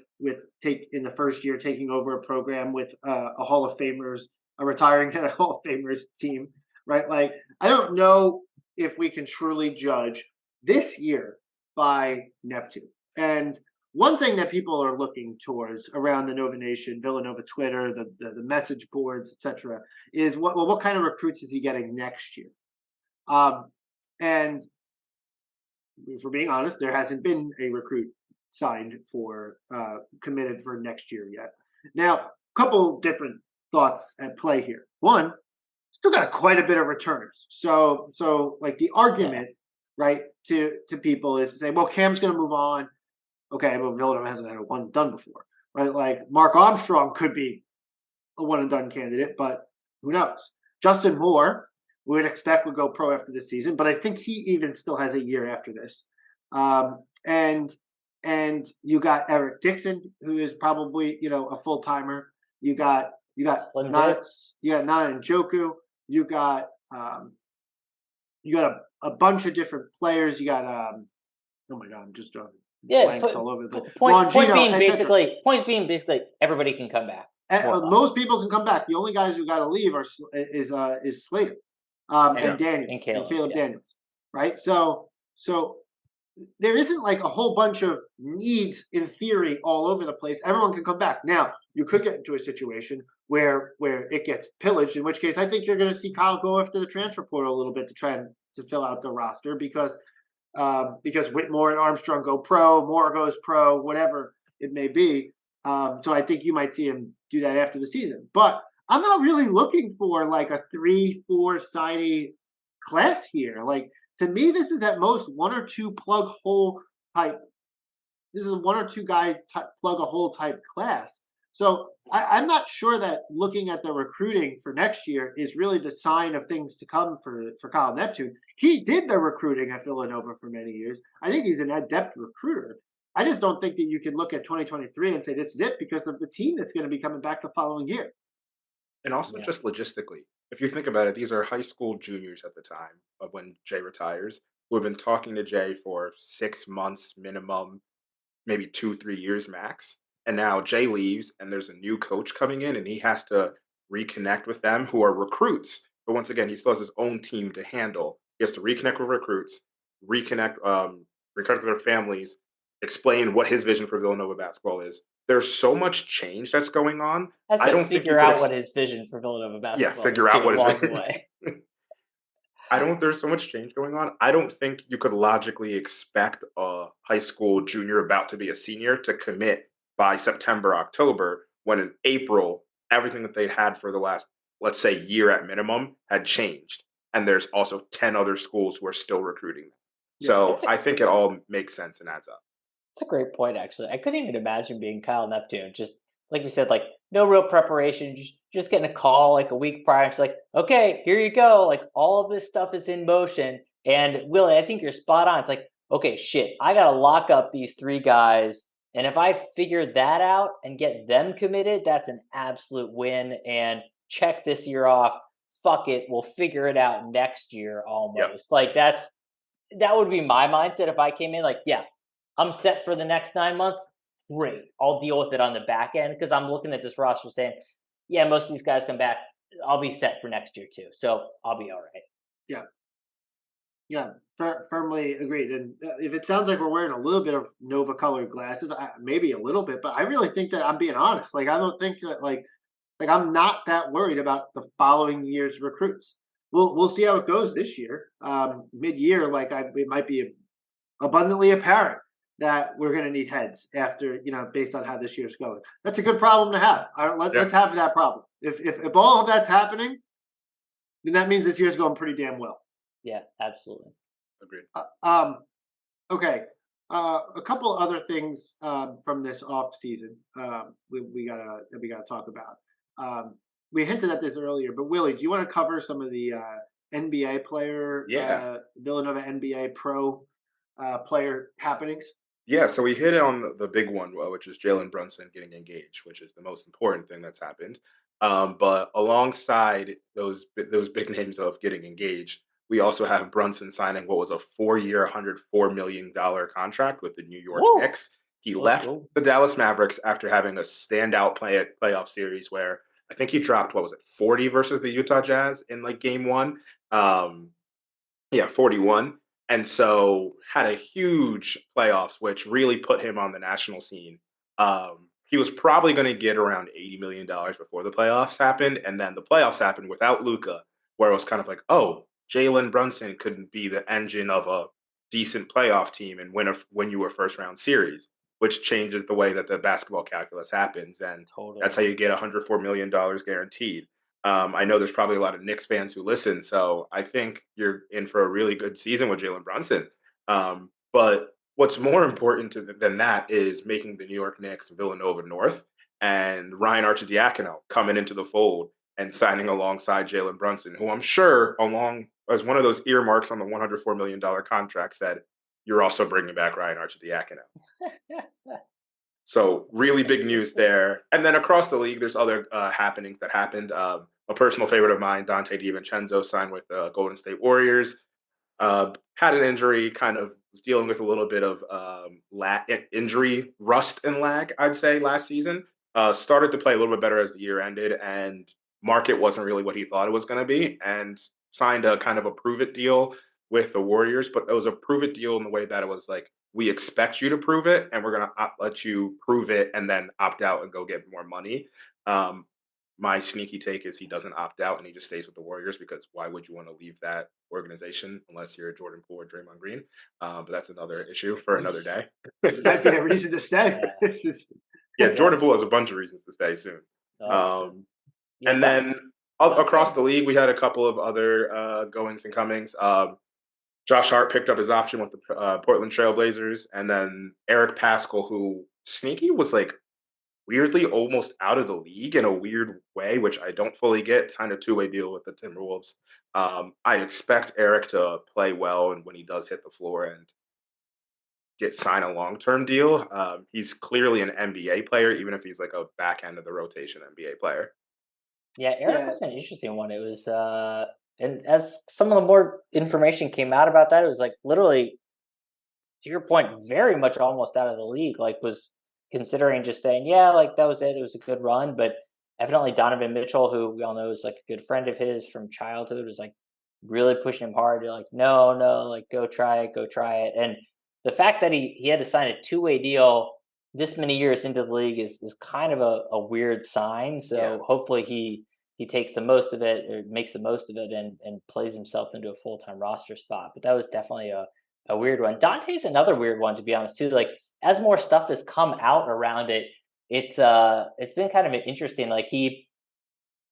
A: in the first year taking over a program with a Hall of Famers, a retiring head of Hall of Famers team, right? Like I don't know if we can truly judge this year by Neptune. And one thing that people are looking towards around the Nova Nation, Villanova Twitter, the message boards, etc., is what kind of recruits is he getting next year? And if we're being honest, there hasn't been a recruit signed for committed for next year yet. Now, a couple different thoughts at play here. One, still got quite a bit of returners. So like the argument, right, to people is to say, well, Cam's going to move on. Okay, but Villanova hasn't had a one and done before, right? Like Mark Armstrong could be a one and done candidate, but who knows? Justin Moore, we would expect would go pro after this season, but I think he even still has a year after this. And you got Eric Dixon, who is probably a full timer. You got
B: Slim
A: Nana
B: Dicks.
A: Njoku. You got a bunch of different players. You got oh my god, I'm just drawing blanks all over the
B: point being basically everybody can come back.
A: Most people can come back. The only guys who got to leave is Slater and Daniels and Caleb Daniels, right? So there isn't like a whole bunch of needs in theory all over the place. Everyone can come back. Now you could get into a situation where it gets pillaged, in which case I think you're going to see Kyle go after the transfer portal a little bit to try to fill out the roster because Whitmore and Armstrong go pro, Moore goes pro, whatever it may be. So I think you might see him do that after the season. But I'm not really looking for like a 3-4 signee class here. Like to me, this is at most one or two plug hole type. This is a one or two guy plug a hole type class. So I'm not sure that looking at the recruiting for next year is really the sign of things to come for Kyle Neptune. He did the recruiting at Villanova for many years. I think he's an adept recruiter. I just don't think that you can look at 2023 and say this is it because of the team that's going to be coming back the following year.
C: And also just logistically, if you think about it, these are high school juniors at the time of when Jay retires, who have been talking to Jay for 6 months minimum, maybe 2-3 years max. And now Jay leaves and there's a new coach coming in and he has to reconnect with them who are recruits. But once again, he still has his own team to handle. He has to reconnect with recruits, reconnect with their families, explain what his vision for Villanova basketball is. There's so much change that's going on.
B: I don't figure out what his vision for Villanova basketball is.
C: Figure out what his vision. I don't. There's so much change going on. I don't think you could logically expect a high school junior about to be a senior to commit by September, October, when in April everything that they'd had for the last, let's say, year at minimum had changed, and there's also 10 other schools who are still recruiting them.
A: Yeah.
C: So I think it all makes sense and adds up.
B: It's a great point, actually. I couldn't even imagine being Kyle Neptune. Just like you said, like no real preparation, just getting a call like a week prior. It's like, okay, here you go. Like all of this stuff is in motion. And Willie, I think you're spot on. It's like, okay, shit, I gotta lock up these three guys. And if I figure that out and get them committed, that's an absolute win. And check this year off. Fuck it, we'll figure it out next year
C: Yep.
B: almost. Like that would be my mindset if I came in like, yeah, I'm set for the next 9 months. Great. I'll deal with it on the back end because I'm looking at this roster saying, yeah, most of these guys come back. I'll be set for next year too. So I'll be all right.
A: Yeah. Yeah, firmly agreed. And if it sounds like we're wearing a little bit of Nova colored glasses, maybe a little bit, but I really think that I'm being honest. Like, I don't think that like I'm not that worried about the following year's recruits. We'll see how it goes this year. Mid year, it might be abundantly apparent that we're going to need heads after, based on how this year's going. That's a good problem to have. Let's have that problem. If all of that's happening, then that means this year's going pretty damn well.
B: Yeah, absolutely.
C: Agreed.
A: Okay. A couple other things from this off season we gotta talk about. We hinted at this earlier, but Willie, do you want to cover some of the NBA player, Villanova NBA pro player happenings?
C: Yeah, so we hit on the big one, which is Jalen Brunson getting engaged, which is the most important thing that's happened. But alongside those big names of getting engaged, we also have Brunson signing what was a 4-year, $104 million contract with the New York Knicks. He left the Dallas Mavericks after having a standout playoff series where I think he dropped, 40 versus the Utah Jazz in like game one. 41. And so had a huge playoffs, which really put him on the national scene. He was probably going to get around $80 million before the playoffs happened. And then the playoffs happened without Luka, where it was kind of like, oh, Jalen Brunson couldn't be the engine of a decent playoff team and win you a first round series, which changes the way that the basketball calculus happens. And that's how you get $104 million guaranteed. I know there's probably a lot of Knicks fans who listen, so I think you're in for a really good season with Jalen Brunson. But what's more important than that is making the New York Knicks Villanova North and Ryan Arcidiacono coming into the fold and signing alongside Jalen Brunson, who I'm sure, along as one of those earmarks on the $104 million contract, said, you're also bringing back Ryan Arcidiacono. So really big news there. And then across the league, there's other happenings that happened. A personal favorite of mine, Dante DiVincenzo, signed with the Golden State Warriors. Had an injury, kind of was dealing with a little bit of injury rust and lag, I'd say, last season. Started to play a little bit better as the year ended, and market wasn't really what he thought it was going to be, and signed a kind of a prove-it deal with the Warriors. But it was a prove-it deal in the way that it was like, we expect you to prove it, and we're going to let you prove it and then opt out and go get more money. My sneaky take is he doesn't opt out and he just stays with the Warriors, because why would you want to leave that organization unless you're Jordan Poole or Draymond Green? But that's another issue for another day.
A: Might be a reason to stay.
C: Yeah, Jordan Poole has a bunch of reasons to stay soon. And then across the league, we had a couple of other goings and comings. Josh Hart picked up his option with the Portland Trailblazers, and then Eric Paschall, who sneaky was like weirdly almost out of the league in a weird way, which I don't fully get, signed a two-way deal with the Timberwolves. I expect Eric to play well, and when he does hit the floor and sign a long-term deal, he's clearly an NBA player, even if he's like a back end of the rotation NBA player.
B: Yeah, Eric was an interesting one. It was, and as some of the more information came out about that, it was like literally, to your point, very much almost out of the league. Like was considering just saying, yeah, like that was it. It was a good run, but evidently Donovan Mitchell, who we all know is like a good friend of his from childhood, was like really pushing him hard. You're like, no, like go try it. And the fact that he had to sign a two-way deal this many years into the league is kind of a weird sign. So hopefully he he takes the most of it or makes the most of it and plays himself into a full-time roster spot. But that was definitely a weird one. Dante's another weird one, to be honest, too. Like as more stuff has come out around it, it's been kind of interesting. Like he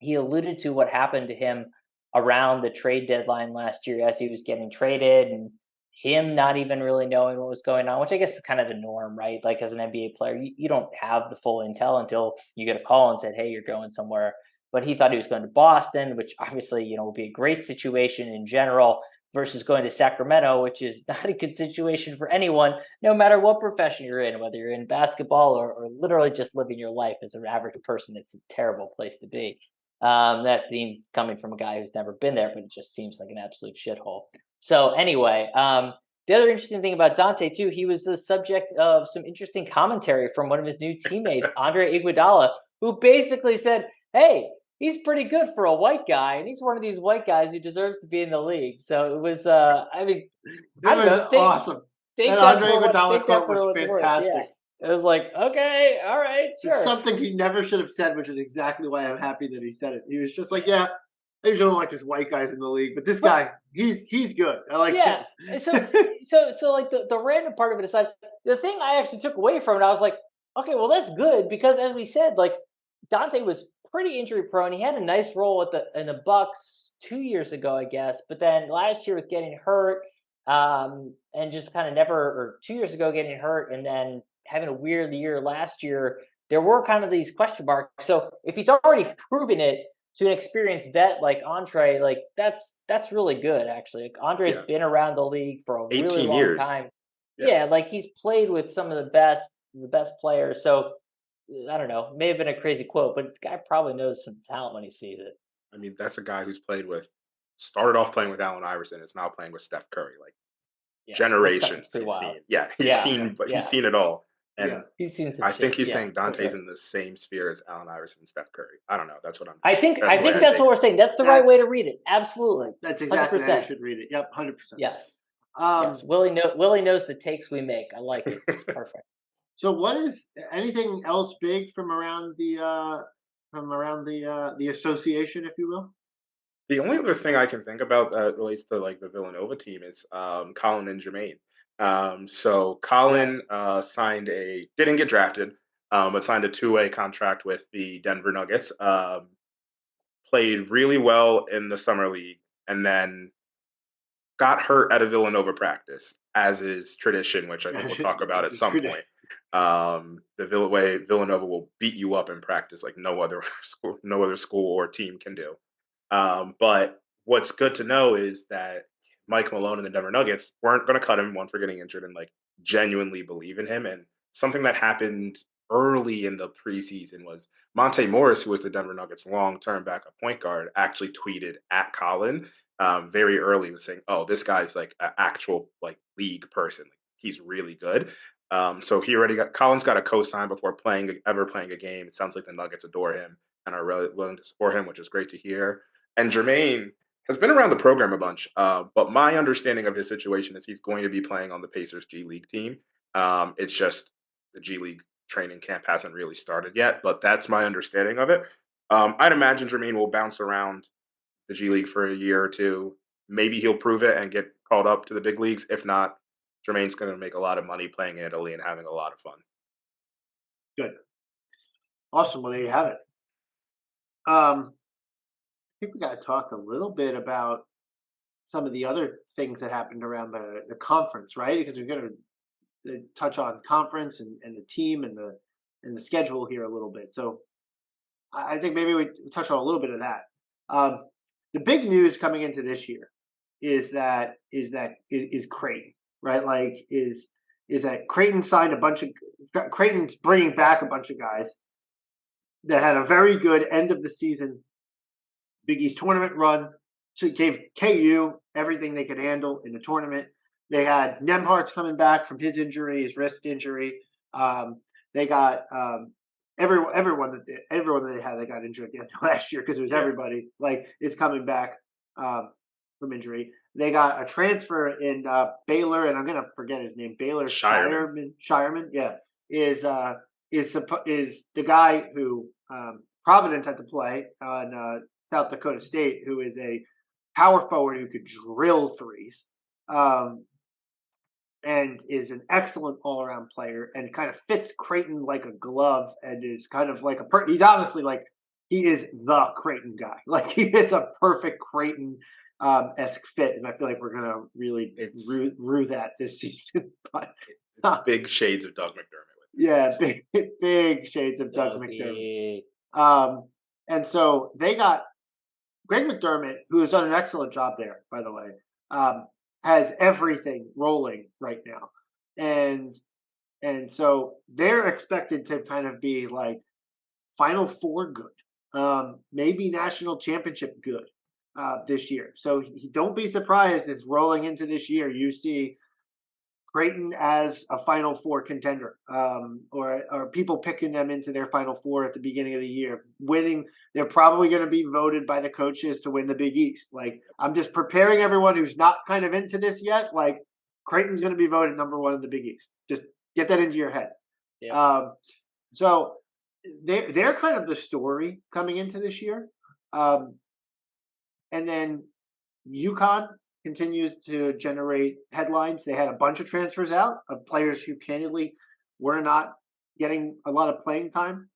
B: alluded to what happened to him around the trade deadline last year as he was getting traded, and him not even really knowing what was going on, which I guess is kind of the norm, right? Like as an NBA player, you don't have the full intel until you get a call and said, hey, you're going somewhere. But he thought he was going to Boston, which obviously, would be a great situation in general versus going to Sacramento, which is not a good situation for anyone, no matter what profession you're in, whether you're in basketball or literally just living your life as an average person. It's a terrible place to be. That being coming from a guy who's never been there, but it just seems like an absolute shithole. So anyway, the other interesting thing about Dante too, he was the subject of some interesting commentary from one of his new teammates, Andre Iguodala, who basically said, "Hey, he's pretty good for a white guy, and he's one of these white guys who deserves to be in the league." So it was, I mean, I don't know,
A: awesome.
B: take
A: That
B: that
A: Andre
B: for what
A: Iguodala quote
B: for
A: was
B: what's worth. Yeah,
A: fantastic.
B: it was like, okay, all right,
A: It's
B: sure.
A: something he never should have said, which is exactly why I'm happy that he said it. He was just like, yeah, I usually don't like this white guys in the league, but this guy, he's good. I like
B: Yeah.
A: him.
B: So like the random part of it aside, the thing I actually took away from it, I was like, okay, well that's good because as we said, like Dante was pretty injury prone. He had a nice role in the Bucks 2 years ago, I guess, but then last year with getting hurt, and just kind of never, or 2 years ago getting hurt, and then having a weird year last year. There were kind of these question marks. So if he's already proven it to an experienced vet like Andre, like that's really good actually. Like Andre's been around the league for a really
C: 18
B: long
C: years.
B: time. Yeah, like he's played with some of the best players. So I don't know, may have been a crazy quote, but the guy probably knows some talent when he sees it.
C: I mean, that's a guy who's started off playing with Allen Iverson, is now playing with Steph Curry. Like
B: Yeah,
C: generations
B: that's pretty
C: he's
B: wild.
C: seen. Yeah, he's seen it all. And
B: He's seen some
C: I think
B: shit.
C: he's
B: Yeah,
C: saying
B: for
C: Dante's
B: sure.
C: in the same sphere as Allen Iverson and Steph Curry. I don't know. That's what I'm.
B: I think
C: That's
B: that's what we're saying. That's the right way to read it. Absolutely.
A: That's exactly how you
B: 100%.
A: should read it. Yep, 100%.
B: Yes. Yes. Willie knows the takes we make. I like it. It's perfect.
A: So, what is anything else big from around the association, if you will?
C: The only other thing I can think about that relates to like the Villanova team is Colin and Jermaine. So Colin didn't get drafted, but signed a two-way contract with the Denver Nuggets. Played really well in the summer league, and then got hurt at a Villanova practice, as is tradition, which I think we'll talk about at some point. Way Villanova will beat you up in practice like no other school or team can do. But what's good to know is that Mike Malone and the Denver Nuggets weren't going to cut him, one, for getting injured, and like genuinely believe in him. And something that happened early in the preseason was Monte Morris, who was the Denver Nuggets' long-term backup point guard, actually tweeted at Colin very early, was saying, "Oh, this guy's like an actual like league person. Like, he's really good." So Colin's got a co-sign before ever playing a game. It sounds like the Nuggets adore him and are really willing to support him, which is great to hear. And Jermaine has been around the program a bunch, but my understanding of his situation is he's going to be playing on the Pacers G League team. It's just the G League training camp hasn't really started yet, but that's my understanding of it. I'd imagine Jermaine will bounce around the G League for a year or two. Maybe he'll prove it and get called up to the big leagues. If not, Jermaine's going to make a lot of money playing in Italy and having a lot of fun.
A: Good. Awesome. Well, there you have it. I think we got to talk a little bit about some of the other things that happened around the conference, right? Because we're going to touch on conference and the team and the schedule here a little bit. So I think maybe we touch on a little bit of that. The big news coming into this year is Creighton, right? Like is that Creighton's bringing back a bunch of guys that had a very good end of the season Big East tournament run. Gave KU everything they could handle in the tournament. They had Nemhart's coming back from his wrist injury. They got everyone that they had that got injured at the end of last year, because it was everybody is coming back from injury. They got a transfer in Baylor, and I'm gonna forget his name. Baylor Shireman. Yeah, is the guy who Providence had to play on South Dakota State, who is a power forward who could drill threes, um, and is an excellent all-around player and kind of fits Creighton like a glove and is kind of like he's honestly like he is the Creighton guy. Like he is a perfect Creighton esque fit, and I feel like we're gonna really
C: It's
A: rue that this season. But
C: it's big shades of Doug McDermott with
A: yeah,
C: this.
A: big shades of Doug McDermott.
B: Dougie.
A: And so they got Greg McDermott, who has done an excellent job there, by the way, has everything rolling right now, and so they're expected to kind of be like Final Four good, maybe national championship good this year. So don't be surprised if rolling into this year you see Creighton as a Final Four contender, or people picking them into their Final Four at the beginning of the year, winning. They're probably going to be voted by the coaches to win the Big East. Like I'm just preparing everyone who's not kind of into this yet. Like Creighton's going to be voted number one in the Big East. Just get that into your head.
B: Yep.
A: So they're kind of the story coming into this year, and then UConn continues to generate headlines. They had a bunch of transfers out of players who candidly were not getting a lot of playing time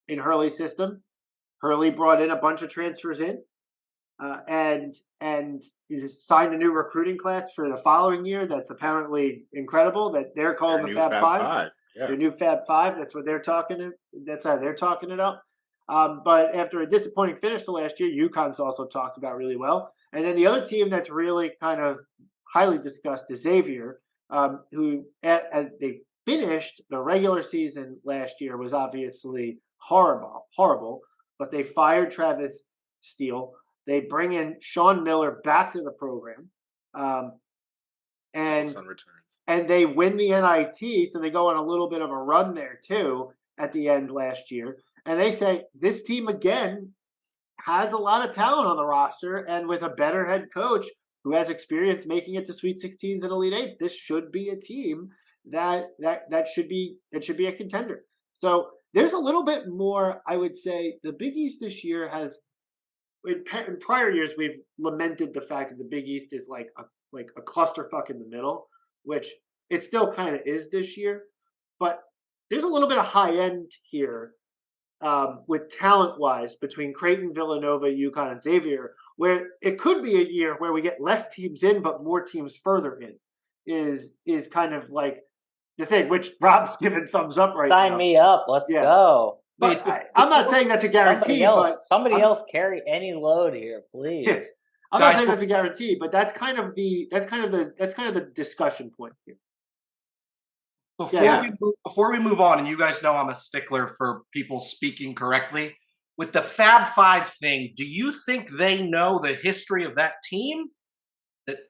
A: in Hurley's system. Hurley brought in a bunch of transfers in, and he's signed a new recruiting class for the following year. That's apparently incredible. That they're called
C: Their
A: the
C: new
A: Fab Five.
C: Yeah.
A: Their new Fab Five. That's what they're talking. That's how they're talking it up. But after a disappointing finish to last year, UConn's also talked about really well. And then the other team that's really kind of highly discussed is Xavier, who as they finished the regular season last year was obviously horrible. But they fired Travis Steele. They bring in Sean Miller back to the program, and
C: Son returns.
A: and they win the NIT, so they go on a little bit of a run there too at the end last year. And they say this team again has a lot of talent on the roster, and with a better head coach who has experience making it to Sweet 16s and Elite Eights, this should be a team that should be a contender. So there's a little bit more. I would say the Big East this year has. In prior years, we've lamented the fact that the Big East is like a clusterfuck in the middle, which it still kind of is this year. But there's a little bit of high end here with talent-wise between Creighton, Villanova, UConn, and Xavier, where it could be a year where we get less teams in but more teams further in, is kind of like the thing, which Rob's giving thumbs up right now.
B: Sign me up. Let's go.
A: But I'm not saying that's a guarantee.
B: Somebody else carry any load here, please.
A: Yeah. I'm not saying that's a guarantee, but that's kind of the discussion point here.
D: Before we move on, and you guys know I'm a stickler for people speaking correctly. With the Fab Five thing, do you think they know the history of that team that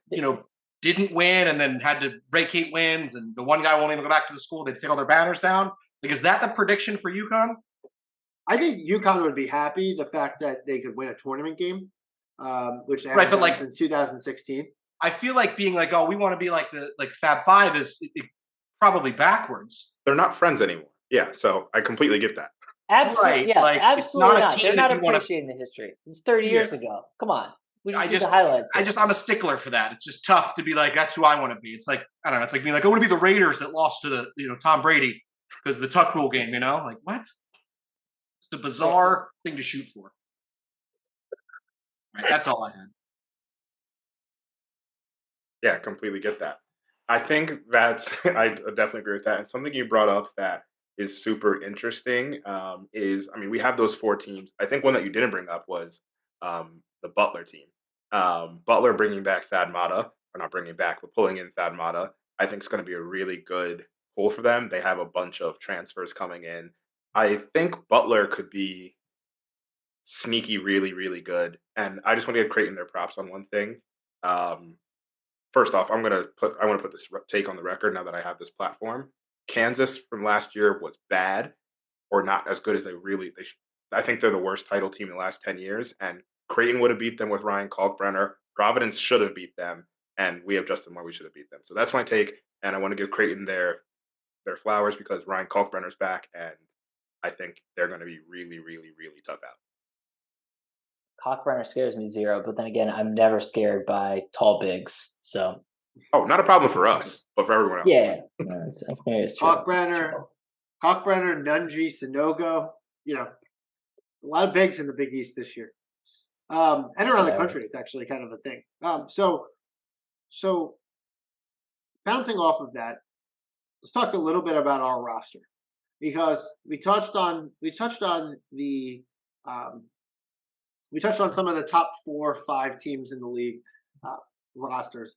D: didn't win and then had to break 8 wins, and the one guy won't even go back to the school? They'd take all their banners down. Like, is that the prediction for UConn?
A: I think UConn would be happy the fact that they could win a tournament game, which they haven't done since 2016.
D: I feel like being like, oh, we want to be like the Fab Five is probably backwards.
C: They're not friends anymore. Yeah, so I completely get that.
B: Absolutely,
D: right.
B: yeah,
D: like,
B: absolutely
D: it's not.
B: Not. They're not appreciating the history. It's 30 years ago. Come on, we just do the highlights.
D: I'm a stickler for that. It's just tough to be like, that's who I want to be. It's like, I don't know. It's like being like, I want to be the Raiders that lost to the Tom Brady because of the Tuck Rule game. Like what? It's a bizarre thing to shoot for. Right, that's all I had.
C: Yeah, completely get that. I think that's I definitely agree with that. And something you brought up that is super interesting is, I mean, we have those 4 teams. I think one that you didn't bring up was the Butler team. Butler bringing back Thad Matta, or not bringing back, but pulling in Thad Matta, I think is going to be a really good pull for them. They have a bunch of transfers coming in. I think Butler could be sneaky, really, really good. And I just want to give Creighton their props on one thing. First off, I want to put this take on the record now that I have this platform. Kansas from last year was bad, or not as good as I think they're the worst title team in the last 10 years, and Creighton would have beat them with Ryan Kalkbrenner. Providence should have beat them, and we have Justin Moore. We should have beat them. So that's my take, and I want to give Creighton their flowers because Ryan Kalkbrenner's back, and I think they're going to be really, really, really tough out.
B: Cockburner scares me zero, but then again, I'm never scared by tall bigs. So
C: not a problem for us, but for everyone else.
B: yeah, it's true.
A: Cockburner, Nunji, Sanogo. A lot of bigs in the Big East this year, and around the country. It's actually kind of a thing. So bouncing off of that, let's talk a little bit about our roster, because we touched on some of the top 4 or 5 teams in the league rosters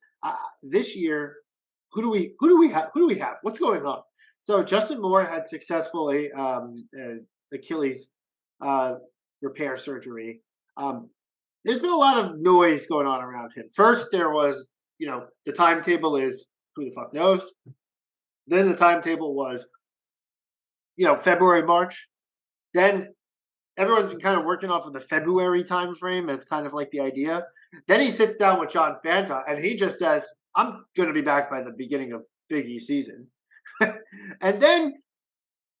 A: this year. Who do we have? What's going on? So Justin Moore had successfully Achilles repair surgery. There's been a lot of noise going on around him. First, there was, the timetable is who the fuck knows. Then the timetable was, February, March. Then everyone's been kind of working off of the February time frame as kind of like the idea. Then he sits down with John Fanta and he just says, I'm going to be back by the beginning of Big East season. And then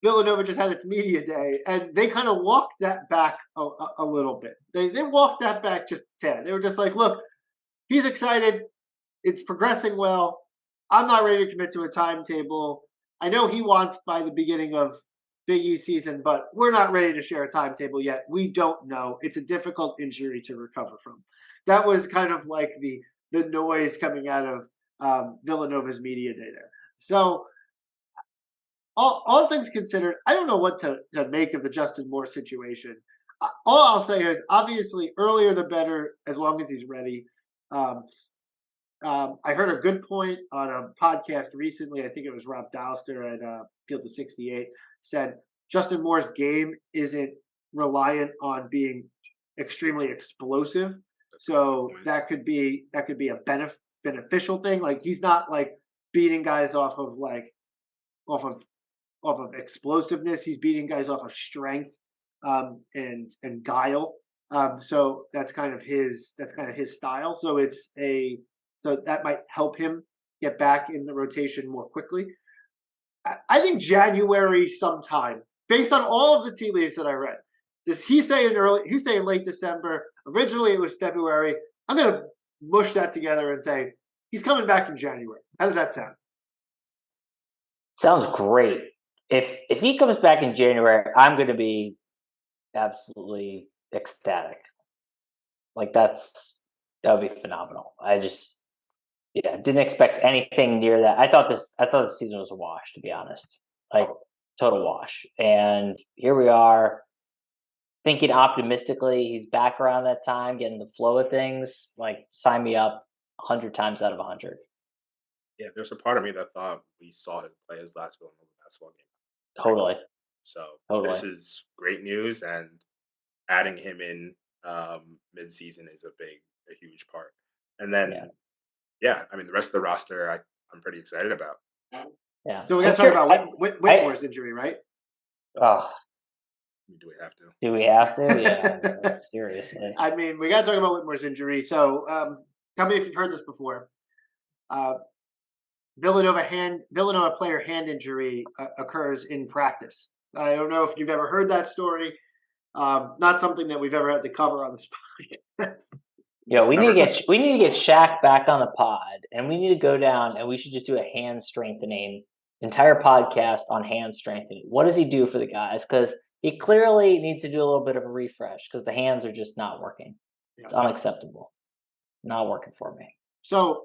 A: Villanova just had its media day, and they kind of walked that back a little bit. They walked that back just a tad. They were just like, look, he's excited. It's progressing well. I'm not ready to commit to a timetable. I know he wants by the beginning of Big East season, but we're not ready to share a timetable yet. We don't know. It's a difficult injury to recover from. That was kind of like the noise coming out of Villanova's media day there. So all things considered, I don't know what to make of the Justin Moore situation. All I'll say is, obviously, earlier the better, as long as he's ready. I heard a good point on a podcast recently. I think it was Rob Dowster at Field of 68 said Justin Moore's game isn't reliant on being extremely explosive. So that could be a beneficial thing. Like, he's not like beating guys off of explosiveness. He's beating guys off of strength and guile. So that's kind of his style. So that might help him get back in the rotation more quickly. I think January sometime, based on all of the tea leaves that I read. He's saying late December. Originally it was February. I'm going to mush that together and say he's coming back in January. How does that sound?
B: Sounds great. If he comes back in January, I'm going to be absolutely ecstatic. Like, that would be phenomenal. Didn't expect anything near that. I thought the season was a wash, to be honest. Like, total wash. And here we are, thinking optimistically. He's back around that time, getting the flow of things. Like, sign me up 100 times out of 100.
C: Yeah, there's a part of me that thought we saw him play his last Villanova basketball game.
B: Totally.
C: So
B: Totally.
C: This is great news, and adding him in mid-season is a huge part. And then, I mean, the rest of the roster, I'm pretty excited about.
B: Yeah.
A: So we got to talk about Whitmore's injury, right?
B: Oh,
C: do we have to?
B: Do we have to? Yeah, seriously.
A: I mean, we got to talk about Whitmore's injury. So tell me if you've heard this before. Villanova player hand injury occurs in practice. I don't know if you've ever heard that story. Not something that we've ever had to cover on this podcast.
B: Yeah, we need to get Shaq back on the pod, and we need to go down, and we should just do a hand strengthening entire podcast on hand strengthening. What does he do for the guys? Because he clearly needs to do a little bit of a refresh because the hands are just not working. It's unacceptable. Not working for me.
A: So,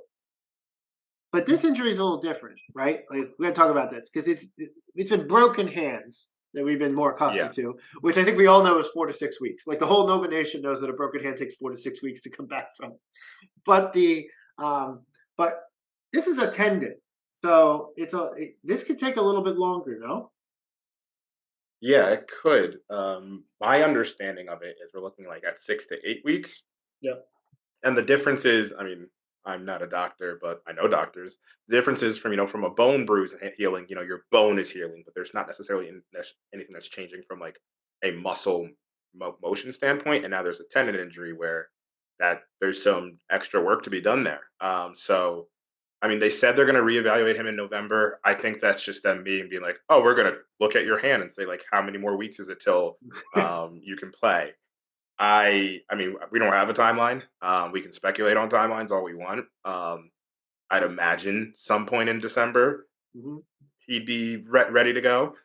A: but this injury is a little different, right? Like, we got to talk about this because it's been broken hands that we've been more accustomed to, which I think we all know is 4 to 6 weeks. Like, the whole Nova Nation knows that a broken hand takes 4 to 6 weeks to come back from. But but this is a tendon, so this could take a little bit longer, no?
C: Yeah, it could. My understanding of it is we're looking like at 6 to 8 weeks.
A: Yep.
C: And the difference is, I mean, I'm not a doctor, but I know doctors. The difference is from a bone bruise healing, your bone is healing, but there's not necessarily anything that's changing from like a muscle motion standpoint. And now there's a tendon injury where that there's some extra work to be done there. So, I mean, they said they're going to reevaluate him in November. I think that's just them being like, oh, we're going to look at your hand and say, like, how many more weeks is it till you can play? I mean, we don't have a timeline. We can speculate on timelines all we want. I'd imagine some point in December
A: Mhm.
C: he'd be ready to go.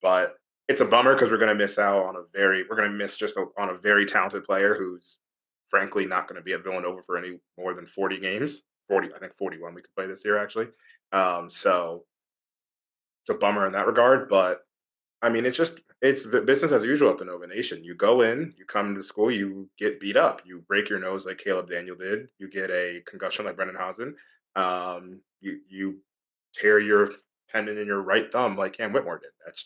C: But it's a bummer because we're going to miss out on we're going to miss on a very talented player who's frankly not going to be at Villanova for any more than 40 games. 40, I think 41 we could play this year actually. So it's a bummer in that regard, but I mean, it's business as usual at the Nova Nation. You go in, you come to school, you get beat up, you break your nose like Caleb Daniel did, you get a concussion like Brendan Hausen, you tear your tendon in your right thumb like Cam Whitmore did. That's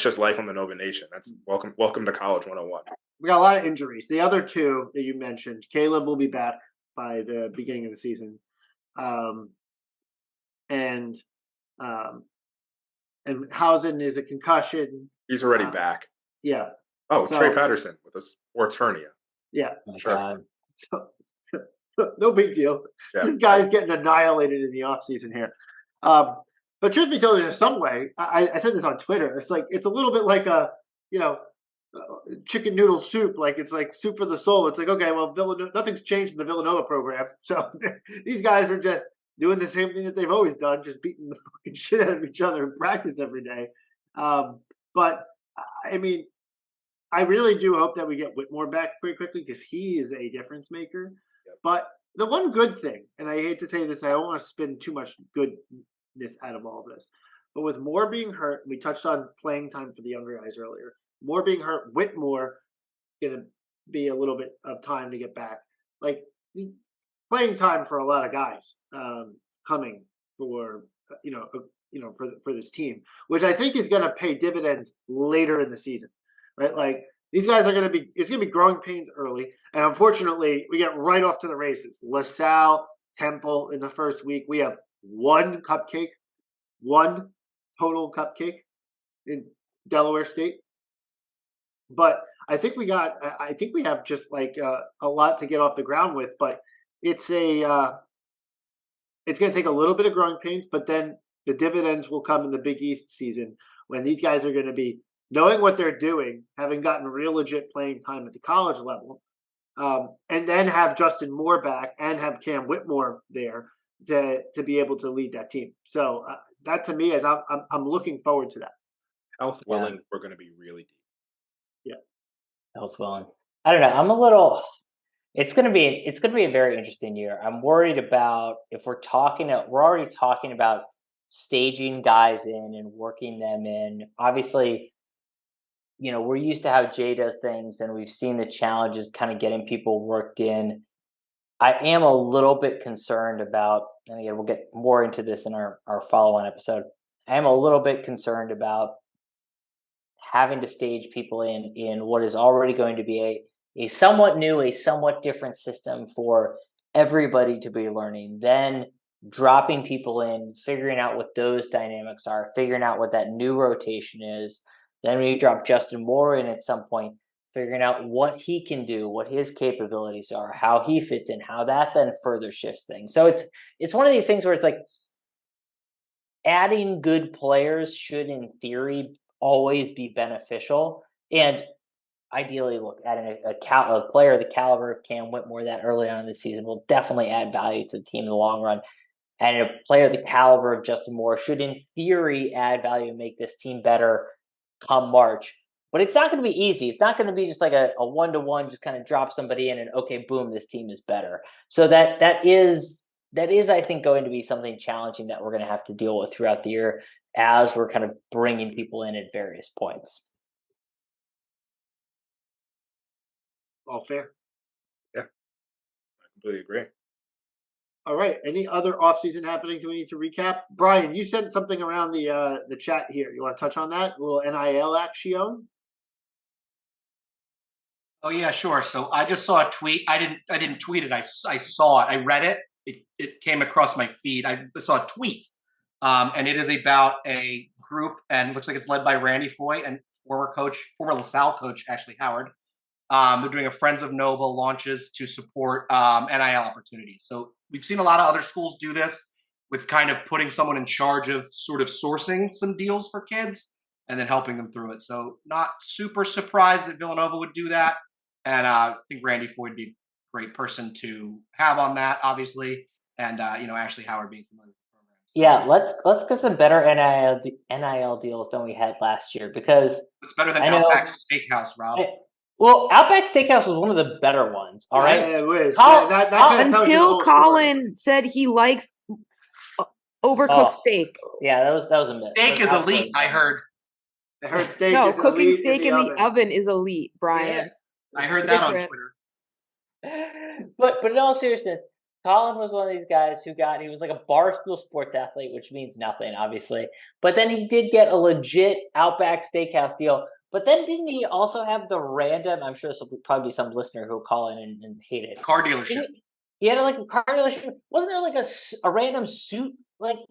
C: just life on the Nova Nation. That's welcome to college 101.
A: We got a lot of injuries. The other two that you mentioned, Caleb will be back by the beginning of the season, um, and um, Hausen is a concussion.
C: He's already back.
A: Yeah.
C: Oh,
A: So-
C: Trey Patterson with a sports hernia.
A: Yeah.
B: Oh my
C: Sure.
B: God.
A: So, no big deal.
C: Yeah.
A: This guy's getting annihilated in the offseason here. But truth be told, in some way, I said this on Twitter. It's like it's a little bit like a chicken noodle soup. Like it's like soup for the soul. It's like, okay, well, nothing's changed in the Villanova program, so these guys are just doing the same thing that they've always done, just beating the fucking shit out of each other in practice every day. But I mean, I really do hope that we get Whitmore back pretty quickly because he is a difference maker.
C: Yep.
A: But the one good thing, and I hate to say this, I don't want to spin too much goodness out of all this, but with Moore being hurt, we touched on playing time for the younger guys earlier. Moore being hurt, Whitmore gonna be a little bit of time to get back. Like playing time for a lot of guys coming for for this team, which I think is going to pay dividends later in the season, right? Like these guys are going to be, it's going to be growing pains early, and unfortunately, we get right off to the races. LaSalle, Temple in the first week, we have one total cupcake in Delaware State. But I think we have just like a lot to get off the ground with. But it's going to take a little bit of growing pains, but then the dividends will come in the Big East season when these guys are going to be knowing what they're doing, having gotten real legit playing time at the college level, and then have Justin Moore back and have Cam Whitmore there to be able to lead that team. So that to me is I'm looking forward to that.
C: Health willing, we're going to be really deep.
B: Health willing. I don't know. I'm a little. It's gonna be a very interesting year. I'm worried about if we're already talking about staging guys in and working them in. Obviously, we're used to how Jay does things, and we've seen the challenges kind of getting people worked in. I am a little bit concerned about, and again, we'll get more into this in our follow-on episode. I am a little bit concerned about having to stage people in what is already going to be a somewhat new, a somewhat different system for everybody to be learning, then dropping people in, figuring out what those dynamics are, figuring out what that new rotation is. Then when you drop Justin Moore in at some point, figuring out what he can do, what his capabilities are, how he fits in, how that then further shifts things. So it's one of these things where it's like adding good players should, in theory, always be beneficial. And ideally, look, adding a player the caliber of Cam Whitmore that early on in the season will definitely add value to the team in the long run. And a player the caliber of Justin Moore should, in theory, add value and make this team better come March. But it's not going to be easy. It's not going to be just like a one-to-one, just kind of drop somebody in and, okay, boom, this team is better. So that is, I think, going to be something challenging that we're going to have to deal with throughout the year as we're kind of bringing people in at various points.
A: All fair.
C: Yeah, I completely agree.
A: All right. Any other off-season happenings we need to recap? Brian, you sent something around the chat here. You want to touch on that? A little NIL action?
D: Oh yeah, sure. So I just saw a tweet. I didn't tweet it. I saw it. I read it. It came across my feed. I saw a tweet, and it is about a group, and looks like it's led by Randy Foy and former LaSalle coach Ashley Howard. They're doing a Friends of Nova launches to support NIL opportunities. So we've seen a lot of other schools do this with kind of putting someone in charge of sort of sourcing some deals for kids. and then helping them through it. So not super surprised that Villanova would do that. And I think Randy Foy would be a great person to have on that, obviously. And, Ashley Howard being familiar with the program.
B: Yeah, let's get some better NIL deals than we had last year because
D: It's better than
B: I know-
D: Outback Steakhouse, Rob.
B: Well, Outback Steakhouse was one of the better ones. All right,
A: Yeah, it was.
B: Col-
A: That kinda tells you the
E: Until
A: whole story.
E: Colin said he likes overcooked
B: Oh.
E: steak.
B: yeah, that was a myth.
D: Steak is
B: That's
D: elite, I heard.
A: I heard steak
E: No,
A: is
E: cooking
A: elite
E: steak in the oven is elite, Brian.
D: I heard that on
E: Different.
D: Twitter.
B: But in all seriousness, Colin was one of these guys he was like a Barstool sports athlete, which means nothing, obviously. But then he did get a legit Outback Steakhouse deal. But then didn't he also have the random, I'm sure this will probably be some listener who'll call in and hate it.
D: Car dealership.
B: He had like a car dealership. Wasn't there like a random suit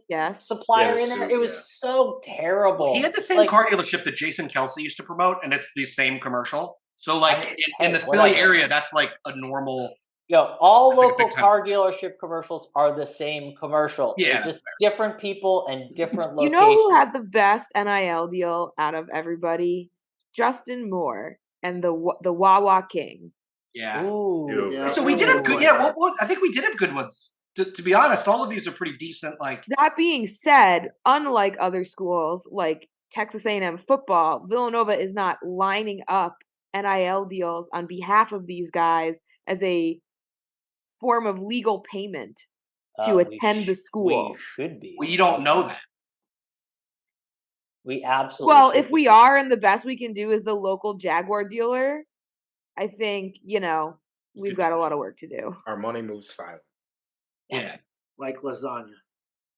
E: Yes.
B: supplier
C: Yeah,
B: in there?
C: suit,
B: It was so terrible.
D: He had the same car dealership that Jason Kelsey used to promote, and it's the same commercial. So, like, in the Philly
B: whatever.
D: area, that's like a normal.
B: All
D: That's like a
B: local
D: big time.
B: car dealership commercials are the same commercial.
D: Yeah,
B: They're just different people and different
E: You
B: locations.
E: know who had the best NIL deal out of everybody? Justin Moore and the Wawa King.
D: Yeah.
B: Ooh.
A: Yeah.
D: So we did have good.
A: Ooh.
D: Yeah. What? I think we did have good ones. To be honest, all of these are pretty decent. Like,
E: That being said, unlike other schools like Texas A&M football, Villanova is not lining up NIL deals on behalf of these guys as a form of legal payment to attend the school.
B: We should be.
D: we don't know that.
B: We absolutely
E: Well,
B: should
E: if we
B: be.
E: are and the best we can do is the local Jaguar dealer, I think, we've got a lot of work to do.
C: Our money moves silent.
D: Yeah.
A: Like lasagna.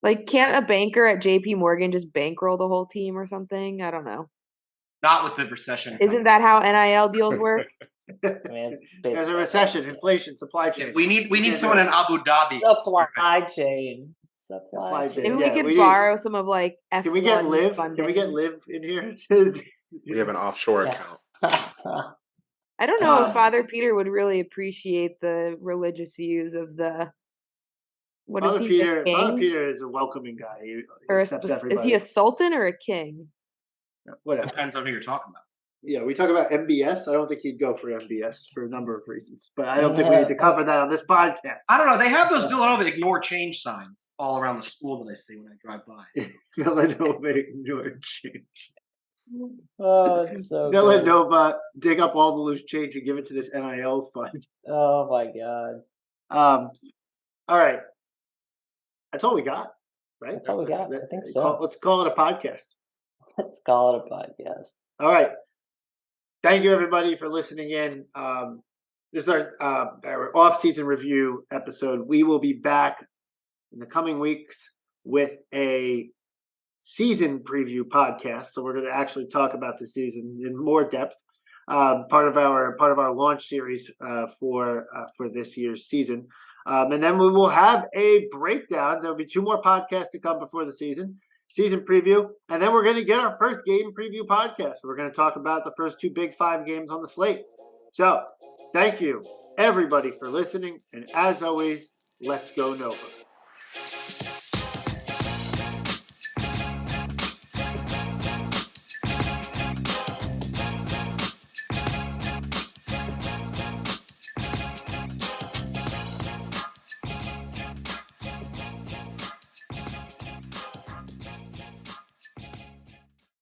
E: Like, can't a banker at JP Morgan just bankroll the whole team or something? I don't know.
D: Not with the recession.
E: Isn't that how NIL deals work?
B: I mean, it's
A: There's
B: basically
A: a recession, inflation, supply chain.
D: We need someone in Abu Dhabi.
B: supply chain.
A: Supply chain.
E: Maybe
A: Yeah,
E: we could
A: we need-
E: borrow some of like F1's
A: Can we get Liv?
E: funding.
A: Can we get Liv in here?
C: We have an offshore account.
E: I don't know
A: Uh,
E: if Father Peter would really appreciate the religious views of the. What is
A: Father
E: he?
A: Peter.
E: A king?
A: Father Peter is a welcoming guy. He
E: Or
A: accepts
E: is
A: everybody.
E: he a sultan or a king?
A: Whatever.
D: Depends on who you're talking about.
A: Yeah, we talk about MBS. I don't think he'd go for MBS for a number of reasons, but I don't think we need to cover that on this podcast.
D: I don't know. They have those Villanova ignore change signs all around the school that I see when I drive by.
A: Villanova ignore change.
B: Oh, it's so good.
A: Villanova dig up all the loose change and give it to this NIL fund.
B: Oh my god.
A: All right. That's all we got, right?
B: That's all we got. I think so.
A: Let's call it a podcast.
B: Let's call it a podcast.
A: All right. Thank you, everybody, for listening in. This is our off-season review episode. We will be back in the coming weeks with a season preview podcast. So we're going to actually talk about the season in more depth. Part of our launch series for this year's season, and then we will have a breakdown. There will be 2 more podcasts to come before the season preview, and then we're going to get our first game preview podcast. We're going to talk about the first 2 Big 5 games on the slate. So, thank you everybody for listening, and as always, let's go Nova.